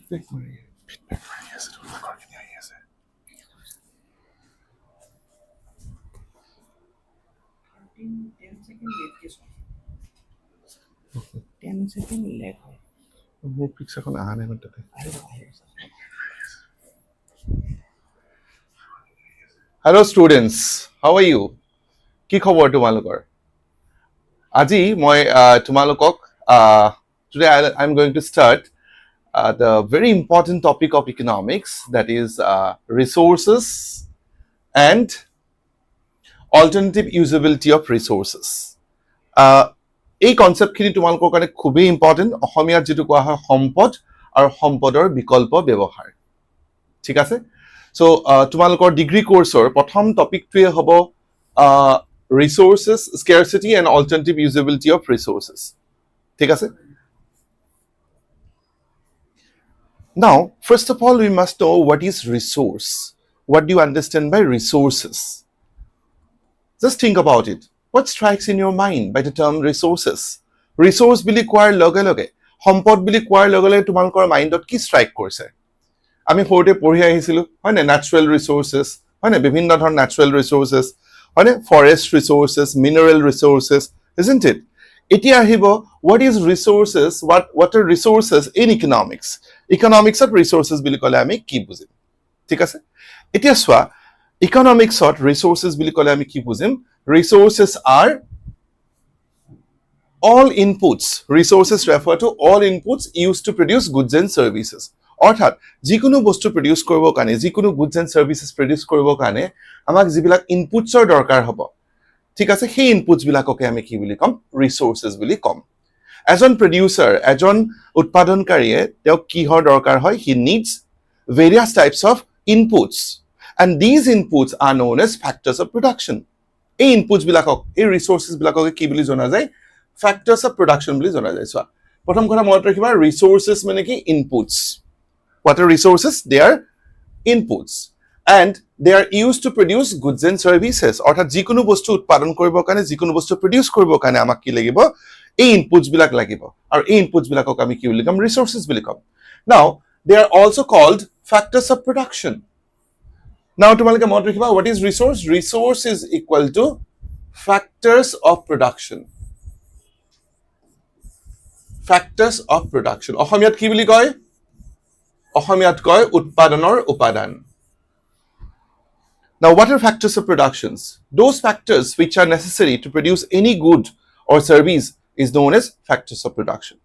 Feedback মাৰি আছে তোমালোকৰ খিনি আহি আছে 10 second lag হয় মোৰ পিকচাৰখন অহা নাই মানে তাতে Hello students, how are you? কি খবৰ তোমালোকৰ আজি মই তোমালোকক today I'm going to start the very important topic of economics, that is resources and alternative usability of resources. এই কনসেপ্টখিনি তোমালোকৰ কাৰণে খুবেই ইম্পৰ্টেণ্ট অসমীয়াত যেটো কোৱা হয় সম্পদ আৰু সম্পদৰ বিকল্প ব্যৱহাৰ ঠিক আছে সো তোমালোকৰ ডিগ্ৰী কোৰ্সৰ প্ৰথম টপিকটোৱে হ'ব resources scarcity and alternative usability of resources ঠিক আছে now first of all we must know what is resource what do you understand by resources just think about it what strikes in your mind by the term resources resource বুলি কোৱাৰ লগে লগে সম্পদ বুলি কোৱাৰ লগে লগে তোমালোকৰ মাইণ্ডত কি স্ট্ৰাইক কৰিছে আমি সৰুতে পঢ়ি আহিছিলো হয় না ন্যাচাৰাল ৰিসোৰ্সেস হয় না বিভিন্ন ধৰণৰ ন্যাচাৰাল ৰিসোৰ্সেস হয় না ফৰেষ্ট ৰিসোৰ্সেস মিনাৰেল ৰিসোৰ্সেস isn't it এতিয়া আহিব what is resources what are resources in economics economics of resources বুলি ক'লে আমি কি বুজিম ঠিক আছে এতিয়া সোৱা economics of resources বুলি ক'লে আমি কি বুজিম resources are all inputs resources refer to all inputs used to produce goods and services অৰ্থাৎ যিকোনো বস্তু প্ৰডিউস কৰিবৰ কাৰণে যিকোনো গুডস এণ্ড সাৰ্ভিসেস প্ৰডিউস কৰিবৰ কাৰণে আমাক যিবিলাক ইনপুটছৰ দৰকাৰ হ'ব ঠিক আছে সেই ইনপুটছ বিলাককে আমি কি বুলি কম ৰিসোৰ্সেস বুলি কম এজন প্ৰডিউসাৰ এজন উৎপাদনকাৰীয়ে তেওঁ কিহৰ দৰকাৰ হয় হি needs various types of inputs and these inputs are known as factors of production এই ইনপুটছ বিলাকক এই ৰিসোৰ্সেস বিলাককে কি বুলি জনা যায় factors of production বুলি জনা যায় সো প্ৰথম কথা মনত ৰাখিবা ৰিসোৰ্সেস মানে কি inputs what are resources they are inputs and they are used to produce goods and services অৰ্থাৎ যিকোনো বস্তু উৎপাদন কৰিবৰ কাৰণে যিকোনো বস্তু প্ৰডিউস কৰিবৰ কাৰণে আমাক কি লাগিব এই ইনপুটছ বিলাক লাগিব আৰু এই ইনপুটছ বিলাকক আমি কি বুলি কম resources বুলি কম now they are also called factors of production now তোমালোকে মনত ৰাখিবা what is resource resource is equal to factors of production factors of production অসমীয়াত কি বুলি কয় অসমীয়াত কয় উৎপাদনৰ উপাদান now what are factors of productions those factors which are necessary to produce any good or service is known as factors of production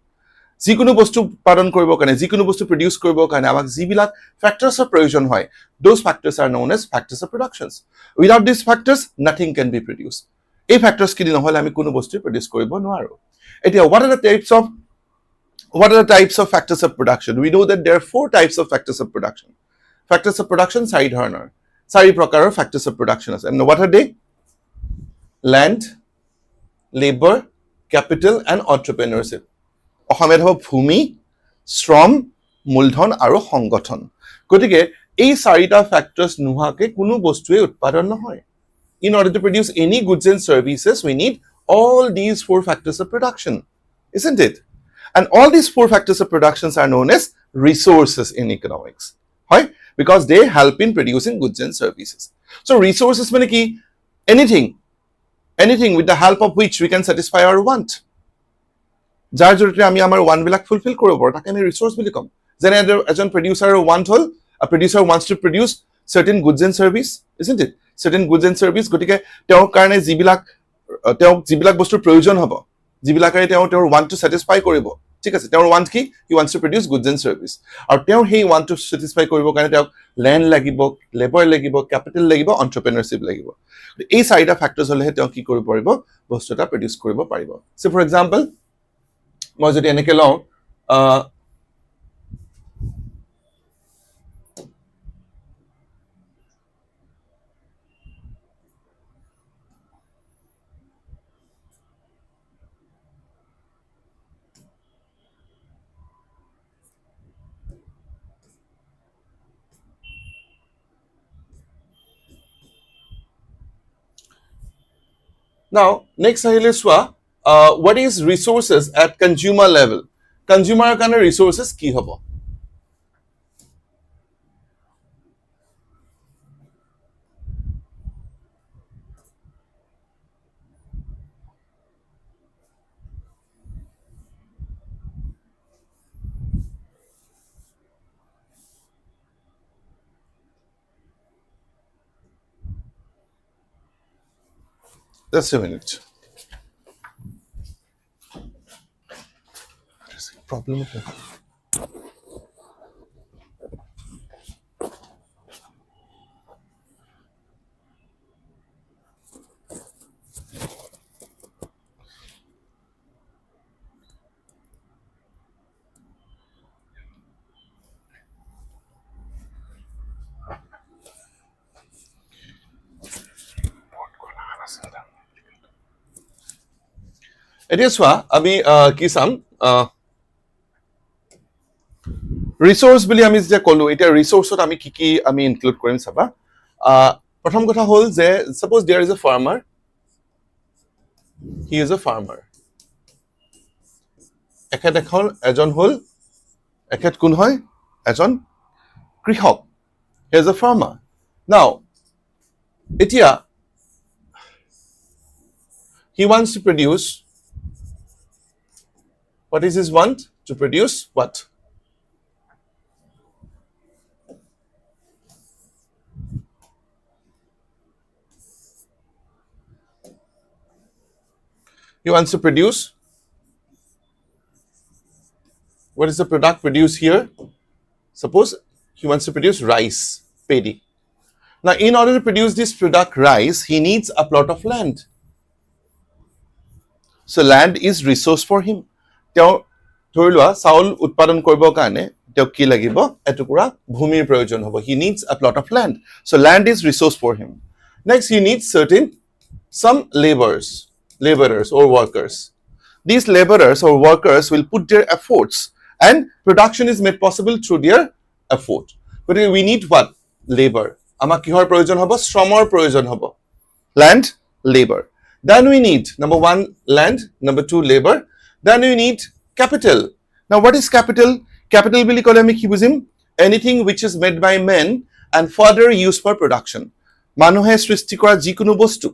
যিকোনো বস্তু উৎপাদন কৰিবৰ কাৰণে যিকোনো বস্তু প্ৰডিউস কৰিবৰ কাৰণে আমাক যিবিলাক factors of প্ৰয়োজন হয় those factors are known as factors of productions without these factors nothing can be produced এই factors কিনি নহলে আমি কোনো বস্তু প্ৰডিউস কৰিব নোৱাৰো এতিয়া what are the types of factors of production we know that there are four types of factors of production চাৰি ধৰণৰ চাৰি প্ৰকাৰৰ factors of production আছে and what are they land labor capital and entrepreneurship অসমীয়াত হ'ব ভূমি শ্ৰম মূলধন আৰু সংগঠন গতিকে এই চাৰিটা factors নোহাকে কোনো বস্তুৱে উৎপাদন নহয় in order to produce any goods and services we need all these four factors of production isn't it and all these four factors of productions are known as resources in economics right because they help in producing goods and services so resources mean ki anything with the help of which we can satisfy our want jar jorite ami amar want bilak fulfill koribo paru take ami resource bili kom jene ejon producer want hol a producer wants to produce certain goods and service isn't it certain goods and service gotike teor karone jibilak bostur proyojon hobo jibilakare teor want to satisfy koribo ঠিক আছে তেও want কি he wants to produce goods and service আৰু তেও he want to satisfy কৰিব কাৰণে তেও land লাগিব labor লাগিব capital লাগিব entrepreneurship লাগিব এই চাৰিটা factors হলে তেও কি কৰিব পাৰিব বস্তুটা produce কৰিব পাৰিব so for example মই যদি এনেকে লও Now, next ahile swa what is resources at consumer level? Consumer kana resources ki hobo? Just a minute. Problem with that. এতিয়া চোৱা আমি কি চাম ৰিসোৰ্স বুলি আমি যে কলো এতিয়া ৰিসোৰ্সত আমি কি কি আমি ইনক্লুড কৰিম চাবা প্ৰথম কথা হল যে suppose there is a farmer he is a farmer এজন হল এখেত কোন হয় এজন কৃষক হি ইজ अ ফাৰ্মাৰ নাও এতিয়া he wants to produce what is his want to produce what he wants to produce what is the product produced here suppose he wants to produce rice paddy now in order to produce this product rice he needs a plot of land so land is resource for him তেওঁ ধৰি লোৱা চাউল উৎপাদন কৰিবৰ কাৰণে তেওঁ কি লাগিব এটুকুৰা ভূমিৰ প্ৰয়োজন হ'ব he needs a plot of land so land is resource for him next he needs some laborers or workers these laborers or workers will put their efforts and production is made possible through their effort but we need what labor আমাক কিহৰ প্ৰয়োজন হ'ব শ্ৰমৰ প্ৰয়োজন হ'ব land labor then we need number 1 land number 2 labor then we need capital now what is capital বুলি ক'লে আমি কি বুজিম anything which is made by men and further used for production মানুহে সৃষ্টি কৰা যিকোনো বস্তু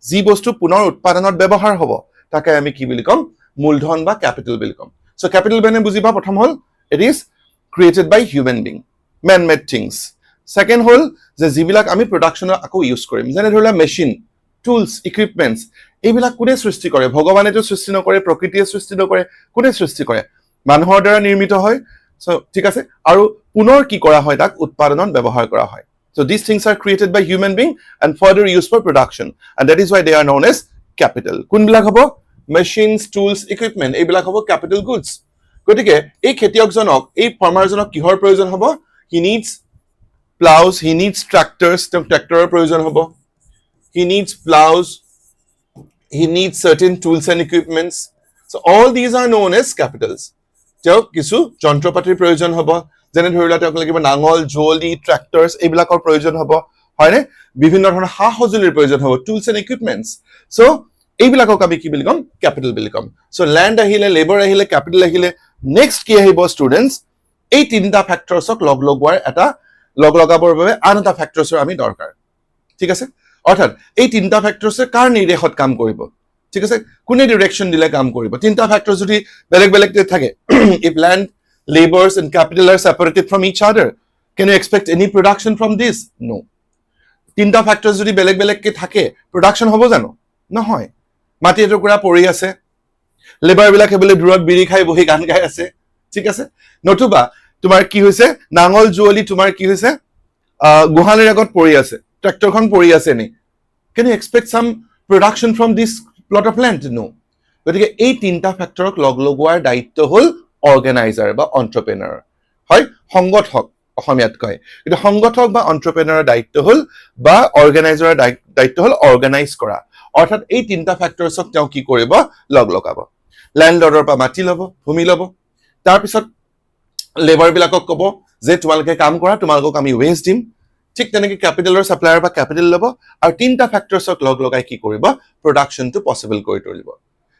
যি বস্তু পুনৰ উৎপাদনত ব্যৱহাৰ হ'ব তাকে আমি কি বুলি কম মূলধন বা ক্যাপিটাল বুলি কম so capital মানে বুজিবা প্ৰথম হল it is created by human being man made things second হল যে যিবিলাক আমি প্ৰডাকচনত আকৌ ইউজ কৰিম যেনে ধৰিলা মেচিন টুলস ইকুইপমেন্টস এইবিলাক কোনে সৃষ্টি কৰে ভগৱানে তো সৃষ্টি নকৰে প্ৰকৃতিয়ে সৃষ্টি নকৰে কোনে সৃষ্টি কৰে মানুহৰ দ্বাৰা নিৰ্মিত হয় so ঠিক আছে আৰু পুনৰ কি কৰা হয় তাক উৎপাদনত ব্যৱহাৰ কৰা হয় so these things are created by human being and further used for production and that is why they are known as capital কোনবিলাক হ'ব machines tools equipment এইবিলাক হ'ব capital goods গতিকে এই খেতিয়কজনক এই ফাৰ্মাৰজনক কিহৰ প্ৰয়োজন হ'ব he needs plows he needs tractors ট্ৰেক্টৰৰ প্ৰয়োজন হ'ব he needs plows he needs certain tools and equipments so all these are known as capitals তেওঁ কিছু যন্ত্ৰপাতিৰ প্ৰয়োজন হ'ব যেনে ধৰিলা তেওঁক লাগিব নাঙল জলি ট্ৰেক্টৰস এইবিলাকৰ প্ৰয়োজন হ'ব হয়নে বিভিন্ন ধৰণৰ সা-সঁজুলিৰ প্ৰয়োজন হ'ব tools and equipments so এইবিলাকক আমি কি বুলি কম ক্যাপিটাল বুলি কম so land আহিলে labor আহিলে capital আহিলে next কি আহিব students এই তিনটা ফ্যাক্টৰছক লগ লগাবৰ বাবে আন এটা ফ্যাক্টৰছৰ আমি দৰকাৰ ঠিক আছে অৰ্থাৎ এই তিনটা ফ্যাক্টৰছে কাৰ নিৰ্দেশত কাম কৰিব ঠিক আছে কোনে ডাইৰেকশন দিলে কাম কৰিব তিনটা ফ্যাক্টৰ যদি বেলেগ থাকে if land labors and capital are separated from each other can you expect any production from this no তিনটা ফ্যাক্টৰ যদি বেলেগ কে থাকে production হ'ব জানো নহয় মাটি এটুকুৰা পৰি আছে লেবাৰ বিলাক হেবলে দূৰত বিৰি খাই বহি গান গাই আছে ঠিক আছে নতুবা তোমাৰ কি হৈছে নাঙল জুৱলি তোমাৰ কি হৈছে গুহালৰ আগত পৰি আছে ট্ৰেক্টৰখন পৰি আছে নি can you expect some production from this plot of land no গতিকে এই তিনটা ফ্যাক্টৰক লগোৱাৰ দায়িত্ব হল অৰ্গানাইজাৰ বা এন্টাৰপ্ৰেনাৰ হয় সংগঠক অসমীয়াত কয় কিন্তু সংগঠক বা এন্টাৰপ্ৰেনাৰৰ দায়িত্ব হল বা অৰ্গানাইজাৰৰ দায়িত্ব হল অৰ্গানাইজ কৰা অৰ্থাৎ এই তিনটা ফ্যাক্টৰছক তেওঁ কি কৰিব লগাব ল্যান্ডলৰ্ডৰ পৰা মাটি লব ভূমি লব তাৰ পিছত লেবাৰ বিলাকক ক'ব যে তোমালোকে কাম কৰা তোমালোকক আমি ওয়েজ দিম ঠিক তেনেকে ক্যাপিটালৰ সাপ্লায়াৰ বা ক্যাপিটাল লব আৰু তিনটা ফ্যাক্টৰছক লগাই কি কৰিব প্ৰডাকশনটো পসিবল কৰি তুলিব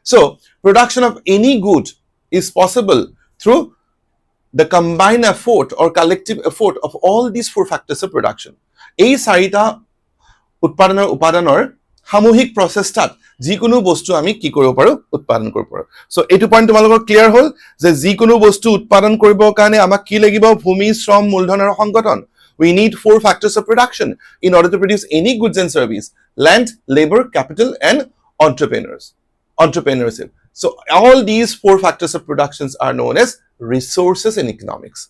so production of any good is possible through the combined effort or collective effort of all these four factors of production এই চাৰিটা উৎপাদনৰ উপাদানৰ সামূহিক প্ৰচেষ্টাত যিকোনো বস্তু আমি কি কৰিব পাৰো উৎপাদন কৰিব পাৰো সো এটো পইণ্ট তোমালোকৰ ক্লিয়াৰ হ'ল যে যিকোনো বস্তু উৎপাদন কৰিবৰ কাৰণে আমাক কি লাগিব ভূমি শ্ৰম মূলধন আৰু সংগঠন we need four factors of production in order to produce any goods and service land labor capital and entrepreneurs, entrepreneurship. So all these four factors of productions are known as resources in economics.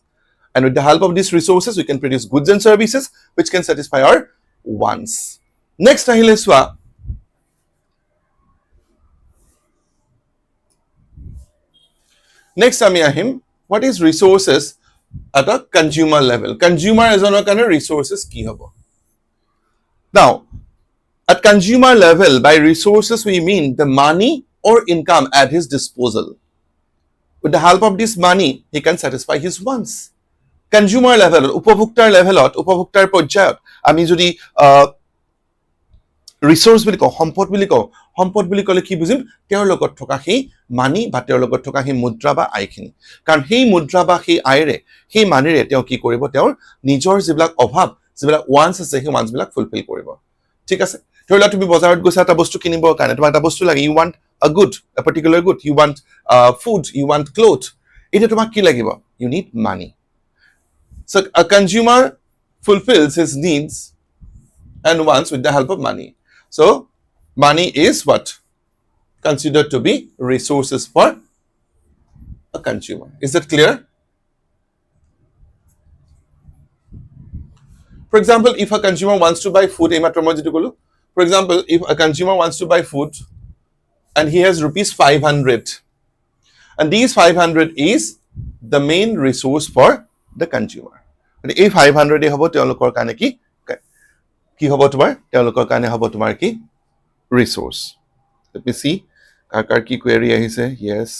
And with the help of these resources, we can produce goods and services which can satisfy our wants. Next, ahile swa. Next, ami ahim. What is resources at a consumer level? Consumer ejoner kane resources ki hobo? Now, at consumer level, by resources we mean the money or income at his disposal. With the help of this money, he can satisfy his wants. Consumer level, উপভোক্তাৰ লেভেলত, উপভোক্তাৰ পৰ্যায়ত আমি যদি resource বুলি কওঁ, সম্পদ বুলি ক'লে কি বুজিম? তেওঁৰ লগত থকা সেই মানি বা তেওঁৰ লগত থকা সেই মুদ্ৰা বা আয়খিনি। কাৰণ সেই মুদ্ৰা বা সেই আয়ৰে, সেই মানিৰে তেওঁ কি কৰিব? তেওঁৰ নিজৰ যিবিলাক অভাৱ, যিবিলাক ওয়ান্স আছে, সেই ওয়ান্সবিলাক ফুলফিল কৰিব। ঠিক আছে? ধৰি লোৱা তুমি বজাৰত গৈছা এটা বস্তু কিনিবৰ কাৰণে, তোমাক এটা বস্তু লাগে, you want a good, a particular good, you want food, you want clothes. এটা তোমাক কি লাগিব? You need money. So a consumer fulfills his needs and wants with the help of money. So money is what? Considered to be resources for a consumer. Is that clear? For example, if a consumer wants to buy food, for example, if a consumer wants to buy food and he has rupees 500, and these 500 is the main resource for the consumer. And if 500 e hobo teolokor kane ki hobo tomar? Teolokor kane hobo tomar ki resource. Let me see. Kar ki query ahise? Yes.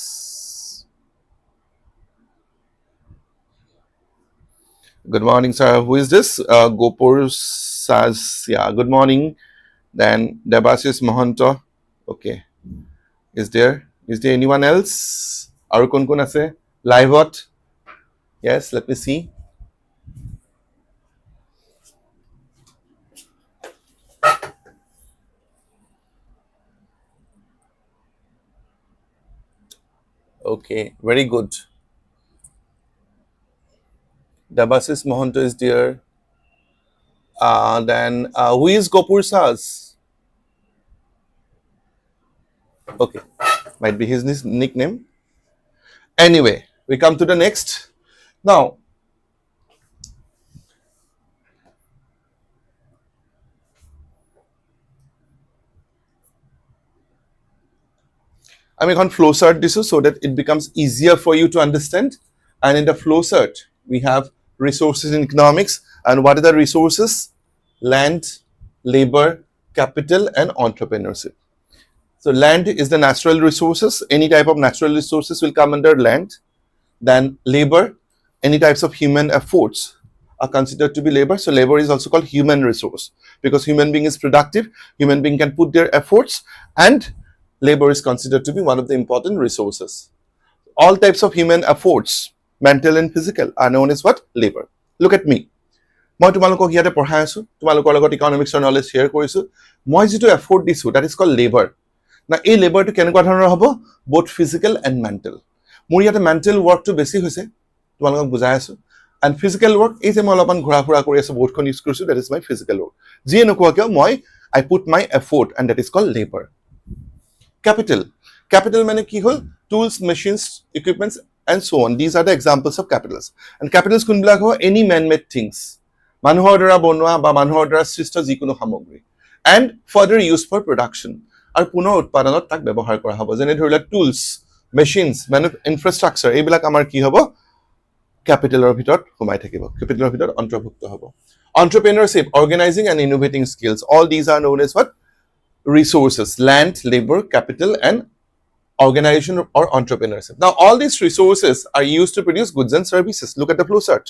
Good morning, sir. Who is this? Gopur Sasya. Good morning. Then Debasis Mohanto. Okay. Is there anyone else? Aru kon ase? Liveot? Yes, let me see. Okay, very good. Debasis Mohanto is there. Then who is Gopur Sas? Okay, might be his nickname. Anyway, we come to the next. Now, I'm going to flowchart this so that it becomes easier for you to understand. And in the flowchart, we have resources in economics. And what are the resources? Land, labor, capital, and entrepreneurship. So land is the natural resources. Any type of natural resources will come under land. Then labor, any types of human efforts are considered to be labor. So labor is also called human resource because human being is productive. Human being can put their efforts, and labor is considered to be one of the important resources. All types of human efforts, mental and physical, are known as what? Labor. Look at me. মই তোমালোকক ইয়াতে পঢ়াই আছো, তোমালোকৰ লগত ইকনমিক্সৰ knowledge share কৰিছো। মই যিটো এফৰ্ট দিছো, that is called labor. না এই লেবাৰটো কেনেকুৱা ধৰণৰ হ'ব? Both physical and mental. মোৰ ইয়াতে মেণ্টেল ৱৰ্কটো বেছি হৈছে, তোমালোকক বুজাই আছো। And physical work, এই যে মই অলপমান ঘূৰা ফুৰা কৰি আছো, বৰ্ডখন ইউজ কৰিছো, that is my physical work. যিয়ে নোকোৱা কিয় I put my effort, and that is called labor. Capital মানে কি হ'ল? Tools, machines, equipments, and so on. These are the examples of capitals. And capitals কোনবিলাক হ'ব? Any man-made things. মানুহৰ দ্বাৰা বনোৱা বা মানুহৰ দ্বাৰা সৃষ্ট যিকোনো সামগ্ৰী। And further use for production. আৰু পুনৰ উৎপাদনত তাক ব্যৱহাৰ কৰা হ'ব। যেনে ধৰি লোৱা tools, machines, infrastructure, এইবিলাক আমাৰ কি হ'ব? Capitalৰ ভিতৰত সোমাই থাকিব। Capitalৰ ভিতৰত অন্তৰ্ভুক্ত হ'ব। Entrepreneurship, organizing and innovating skills. All these are known as what? Resources. Land, labor, capital, and organization or entrepreneurship. Now, all these resources are used to produce goods and services. Look at the flowchart.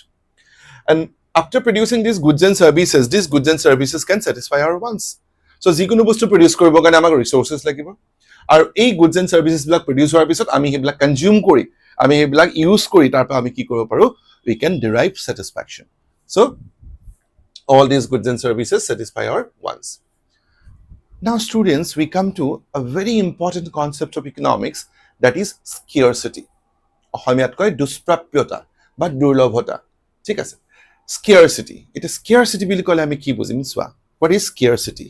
And after producing these goods and services can satisfy our wants. So, যিকোনো বস্তু produce কৰিবৰ কাৰণে আমাক resources লাগিব। আৰু এই goods and services বিলাক produce হোৱাৰ পিছত আমি সেইবিলাক consume কৰি, আমি সেইবিলাক use কৰি তাৰ পৰা আমি কি কৰিব পাৰো? We can derive satisfaction. So, all these goods and services satisfy our wants. Now, students, we come to a very important concept of economics, that is scarcity. অসমীয়াত কয় দুষ্প্ৰাপ্যতা বা দুৰ্লভতা। ঠিক আছে? Scarcity. It is scarcity বুলি ক'লে আমি কি বুজিম? চোৱা। What is scarcity?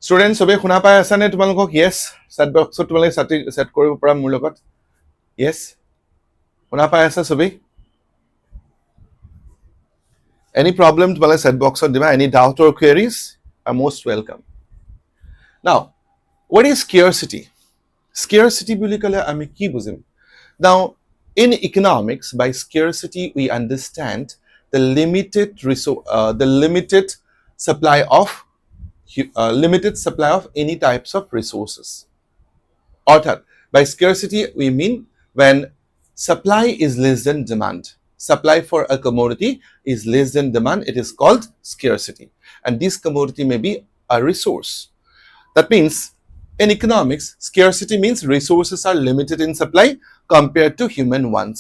Students, সবে শুনা পাই আছা নে তোমালোকক? Yes, chat boxত তোমালোকে সেট কৰিব পৰা মোৰ লগত? Yes, শুনা পাই আছা সবে? Any problem তোমালোকে chat boxত দিবা, any doubt or queries are most welcome. Now, what is scarcity? Scarcity বুলি ক'লে আমি কি বুজিম? Now, in economics, by scarcity we understand the limited supply of any types of resources. Orthat, by scarcity we mean when supply is less than demand. Supply for a commodity is less than demand, it is called scarcity. And this commodity may be a resource. That means in economics, scarcity means resources are limited in supply compared to human ones.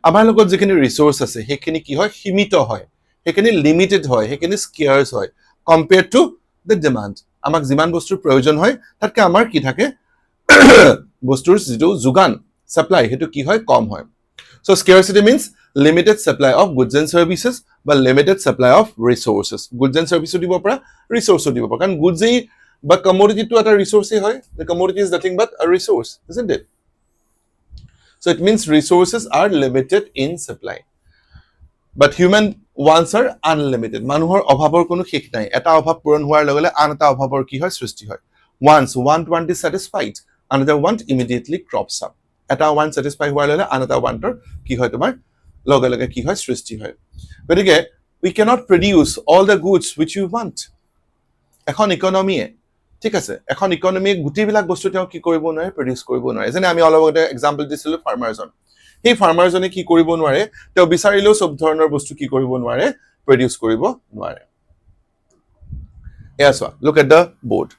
Amar logot jekini resource ase hekini ki hoy simitu hoy, hekini limited hoy, hekini scarce hoy compared to the demand. Amak jiman bostur proyojon hoy tatke amar ki thake bostur jitu jugan supply hetu ki hoy kom hoy. So scarcity means limited supply of goods and services but limited supply of resources. Goods and services dibo para resource dibo para kan goods but commodity to a resource hoy, the commodity is nothing but a resource, isn't it? So it means resources are limited in supply but human wants are unlimited. Manuhor obhabor kono shekh nai, eta obhab puron hoar logele an eta obhabor ki hoy srishti hoy. Once one want is satisfied, another want immediately crops up. Eta one satisfied hoar logele an eta wantor ki hoy tomar loge loge ki hoy srishti hoy. Gotike we cannot produce all the goods which you want. Ekhon economy ঠিক আছে, এখন economy গুটিবিলাক বস্তু তেওঁ কি কৰিব নোৱাৰে, produce কৰিব নোৱাৰে। যেনে আমি অলপ আগতে এক্সাম্পল দিছিলো ফাৰ্মাৰজন, সেই ফাৰ্মাৰজনে কি কৰিব নোৱাৰে, তেওঁ বিচাৰিলেও সব ধৰণৰ বস্তু কি কৰিব নোৱাৰে, প্ৰডিউস কৰিব নোৱাৰে। Yes, look at the board.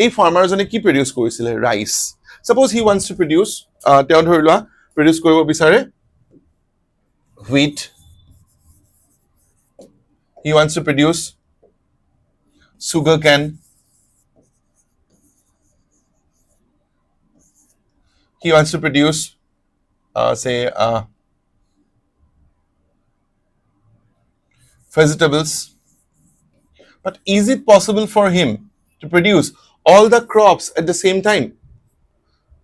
এই ফাৰ্মাৰজনে কি প্ৰডিউস কৰিছিলে, rice. Suppose he wants to produce, তেওঁ ধৰিলোৱা প্ৰডিউস কৰিব বিচাৰে wheat, he wants to produce sugar cane, he wants to produce vegetables. But is it possible for him to produce all the crops at the same time?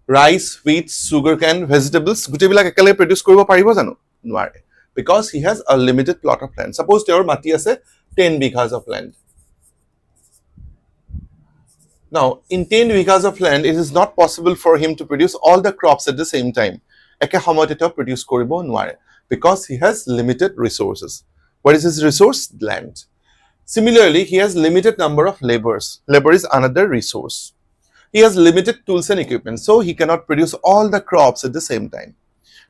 Rice, wheat, sugarcane, vegetables, gutebilak ekale produce koribo paribo jano? Nware. Because he has a limited plot of land. Suppose your mati ase 10 bighas of land. Now, in 10 bighas of land, it is not possible for him to produce all the crops at the same time. Eke homote to produce koribo nware because he has limited resources. What is his resource? Land. Similarly, he has limited number of laborers. Labor is another resource. He has limited tools and equipment, so he cannot produce all the crops at the same time.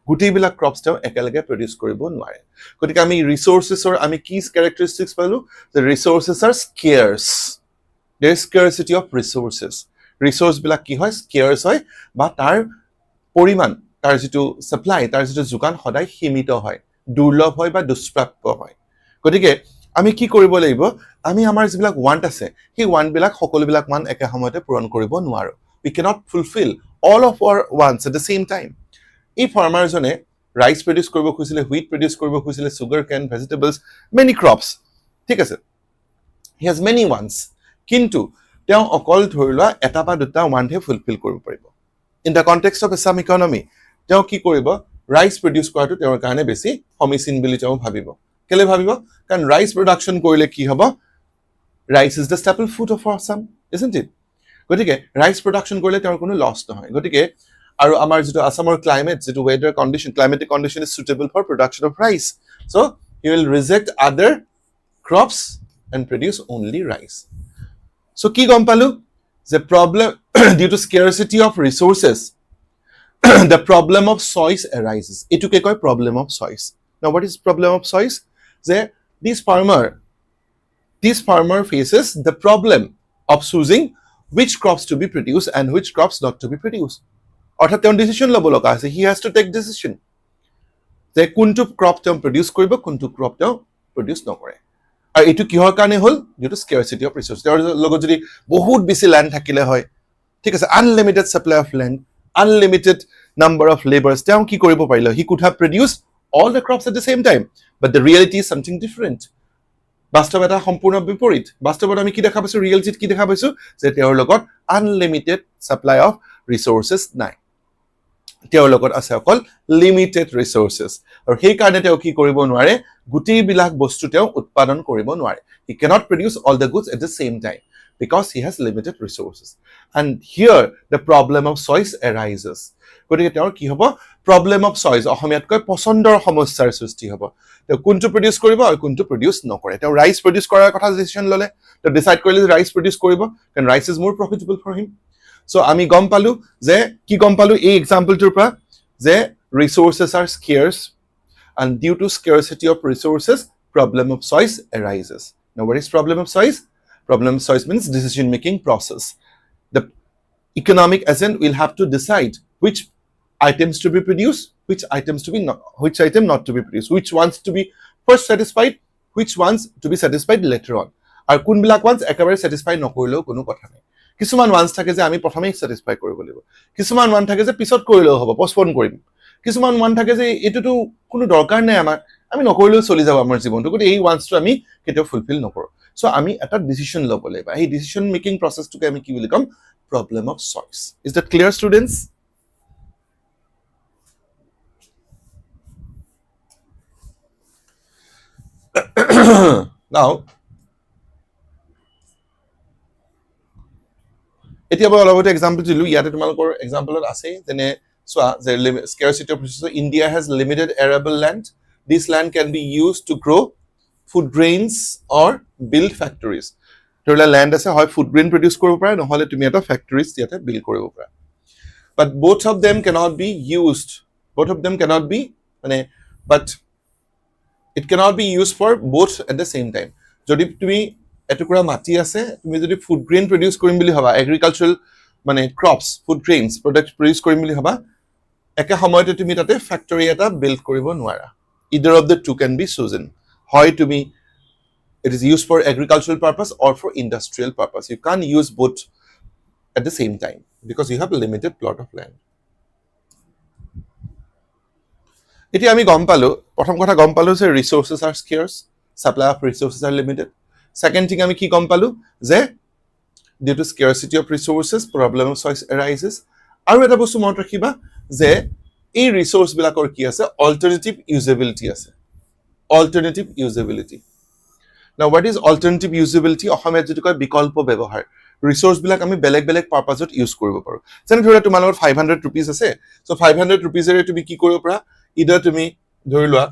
Guti bila crops teo ekalage produce koribo nware. Gotike ami resources or ami key characteristics palu, the resources are scarce. There is scarcity of resources. Resource bilak ki hoy scarce hoy ba tar poriman, tar jitu supply, tar jitu jugan hodai simito hoy, durlabh hoy ba dusprapyo hoy. Gotike আমি কি কৰিব লাগিব, আমি আমাৰ যিবিলাক want আছে সেই want বিলাক সকলো বিলাক মান একে সময়তে পূৰণ কৰিব নোৱাৰো। We cannot fulfill all of our wants at the same time. এই ফাৰ্মাৰ জনে ৰাইচ প্ৰডিউস কৰিব খুজিলে, হুইট প্ৰডিউস কৰিব খুজিলে, সুগাৰ কেন, ভেজিটেবলস, many crops, ঠিক আছে, he has many wants, কিন্তু তেওঁ অকল ধৰিলোৱা এটা বা দুটা want হে ফুলফিল কৰিব পাৰিব। In the context of Assam economy, তেওঁ কি কৰিব, ৰাইচ প্ৰডিউস কৰাটো তেওঁৰ কাৰণে বেছি সমীচীন বুলি তেওঁ ভাবিব। কেলে ভাবিব, কাৰণ ৰাইচ প্ৰডাকশন কৰিলে কি হ'ব, rice is the staple food of Assam, isn't it? গতিকে ৰাইচ প্ৰডাকশন কৰিলে তেওঁৰ কোনো লছ নহয়। গতিকে আৰু আমাৰ যেটো আসামৰ ক্লাইমেট, যেটো weather condition, climatic condition is suitable for production of rice, so he will reject other crops and produce only rice. So কি গম পালো, the problem due to scarcity of resources the problem of choice arises. এটুকে কয় problem of choice. Now what is problem of choice? That this farmer faces the problem of choosing which crops to be produced and which crops not to be produced. অর্থাৎ তেওঁ decision লব লগা আছে, he has to take decision যে কোনটো crop তেওঁ produce কৰিব, কোনটো ক্ৰপ তেওঁ প্ৰডিউস নকৰে। আৰু এটো কিহৰ কাৰণে হল, due to scarcity of resources. তেওঁৰ লগত যদি বহুত বেছি ল্যান্ড থাকিলে হয়, ঠিক আছে, unlimited supply of land, unlimited number of laborers, তেওঁ কি কৰিব পাৰিলে, he could have produced all the crops at the same time, but the reality is something different. বাস্তৱ এটা সম্পূৰ্ণ বিপৰীত বাস্তৱত আমি কি দেখা পাইছো ৰিয়েলিটিত কি দেখা পাইছো যে তেওঁৰ লগত আনলিমিটেড সাপ্লাই অফ ৰিসোৰ্সেছ নাই তেওঁৰ লগত আছে অকল লিমিটেড ৰিসোৰ্সেছ আৰু সেই কাৰণে তেওঁ কি কৰিব নোৱাৰে গুটেই বিলাক বস্তু তেওঁ উৎপাদন কৰিব নোৱাৰে he cannot produce all the goods at the same time because he has limited resources and here the problem of choice arises গতিকে তেওঁৰ কি হ'ব problem of choice অসমীয়াত কয় পছন্দৰ সমস্যাৰ সৃষ্টি হ'ব তেওঁ কোনটো প্ৰডিউস কৰিব আৰু কোনটো প্ৰডিউস নকৰে তেওঁ ৰাইস প্ৰডিউস কৰাৰ কথা ডিসিশন ললে তেওঁ ডিসাইড কৰিলে যে ৰাইস প্ৰডিউস কৰিব কাৰণ rice is more profitable for him so আমি গম পালো যে কি গম পালো এই এক্সাম্পলটোৰ পৰা যে resources are scarce and due to scarcity of resources problem of choice arises now what is problem of choice problem of choice means decision making process the economic agent will have to decide which items to be produced which items to be not which item not to be produced which ones to be first satisfied which ones to be satisfied later on আৰু কোনবিলাক ones একেবাৰে satisfy নকৰিলেও কোনো কথা নাই কিছুমান ones থাকে যে আমি প্ৰথমেই satisfy কৰিব লাগিব কিছুমান one থাকে যে পিছত কৰিলেও হ'ব postpone কৰিম কিছুমান one থাকে যে এটোটো কোনো দৰকাৰ নাই আমাৰ আমি নকৰিলেও চলি যাব আমাৰ জীৱনটো কিন্তু এই ones-টো আমি কেতিয়াও ফুলফিল নকৰো সো আমি এটা ডিসিশন ল'ব লাগিব এই ডিসিশন মেকিং প্ৰসেছটোকে আমি কি বুলি কম problem of choice is that clear students now এতিয়া মই অলপতে এক্সাম্পল দিলো ইয়াতে তোমালোকৰ এক্সাম্পলত আছে তেনে সোৱা যে scarcity of resources India has limited arable land this land can be used to grow food grains or build factories তোলা land আছে হয় food grain produce কৰিব পাৰা নহলে তুমি এটা factories ইয়াতে build কৰিব পাৰা but both of them cannot be used মানে but it cannot be used for both at the same time যদি তুমি এটুকুৰা মাটি আছে তুমি যদি ফুড গ্ৰেইন প্ৰডিউস কৰিম বুলি ভাবা এগ্ৰিকালচাৰাল মানে ক্ৰপস ফুড গ্ৰেইনস প্ৰডাক্ট প্ৰডিউস কৰিম বুলি ভাবা একে সময়তে তুমি তাতে ফ্যাক্টৰি এটা বিল্ড কৰিব নোৱাৰা either of the two can be chosen হয় তুমি it is used for agricultural purpose or for industrial purpose you can't use both at the same time because you have a limited plot of land এতিয়া আমি গম পালো প্ৰথম কথা গম পালো যে resources are scarce supply of resources are limited second thing আমি কি গম পালো যে due to scarcity of resources problem of choice arises আৰু এটা বস্তু মনত ৰাখিবা যে এই ৰিসোৰ্স বিলাকৰ কি আছে alternative usability আছে alternative usability now what is alternative usability অসমীয়াত যেটো কয় বিকল্প ব্যৱহাৰ ৰিসোৰ্স বিলাক আমি বেলেগ বেলেগ পাৰপাছত ইউজ কৰিব পাৰো যেনে ধৰা তোমালোকৰ 500 rupees আছে সো 500 rupees এৰে তুমি কি কৰিব পাৰা either তুমি ধৰি লোৱা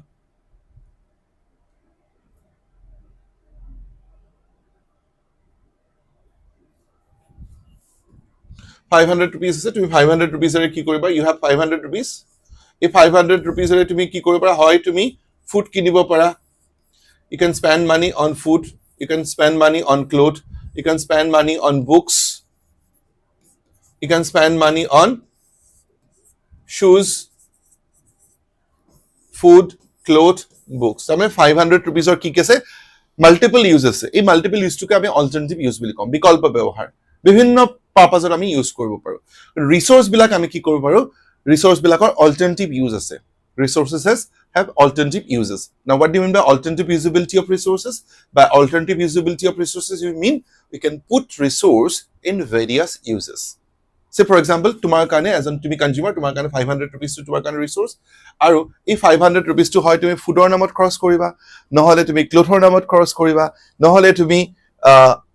500 rupees আছে তুমি 500 rupees এৰে কি কৰিবা you have 500 rupees এই 500 rupees এৰে তুমি কি কৰিব পাৰা হয় তুমি ফুড কিনিব পাৰা you can spend money on food you can spend money on clothes you can spend money on books you can spend money on shoes food clothes books তাহলে 500 rupees or কি আছে মাল্টিপল ইউজ আছে এই multiple ইউজটোকে আমি alternative use বুলি কম বিকল্প ব্যৱহাৰ বিভিন্ন পাৰপাছত আমি ইউজ কৰিব পাৰো ৰিসোৰ্স বিলাক আমি কি কৰিব পাৰো ৰিসোৰ্স বিলাকৰ অল্টাৰনেটিভ ইউজ আছে resources have alternative uses now what do you mean by alternative usability of resources by alternative usability of resources you mean we can put resource in various uses say for example তোমাৰ কাৰণে এজন তুমি consumer তোমাৰ কাৰণে 500 rupees to তোমাৰ কাৰণে resource আৰু এই 500 rupees to হয় তুমি ফুডৰ নামত খৰচ কৰিবা নহলে তুমি ক্লথৰ নামত খৰচ কৰিবা নহলে তুমি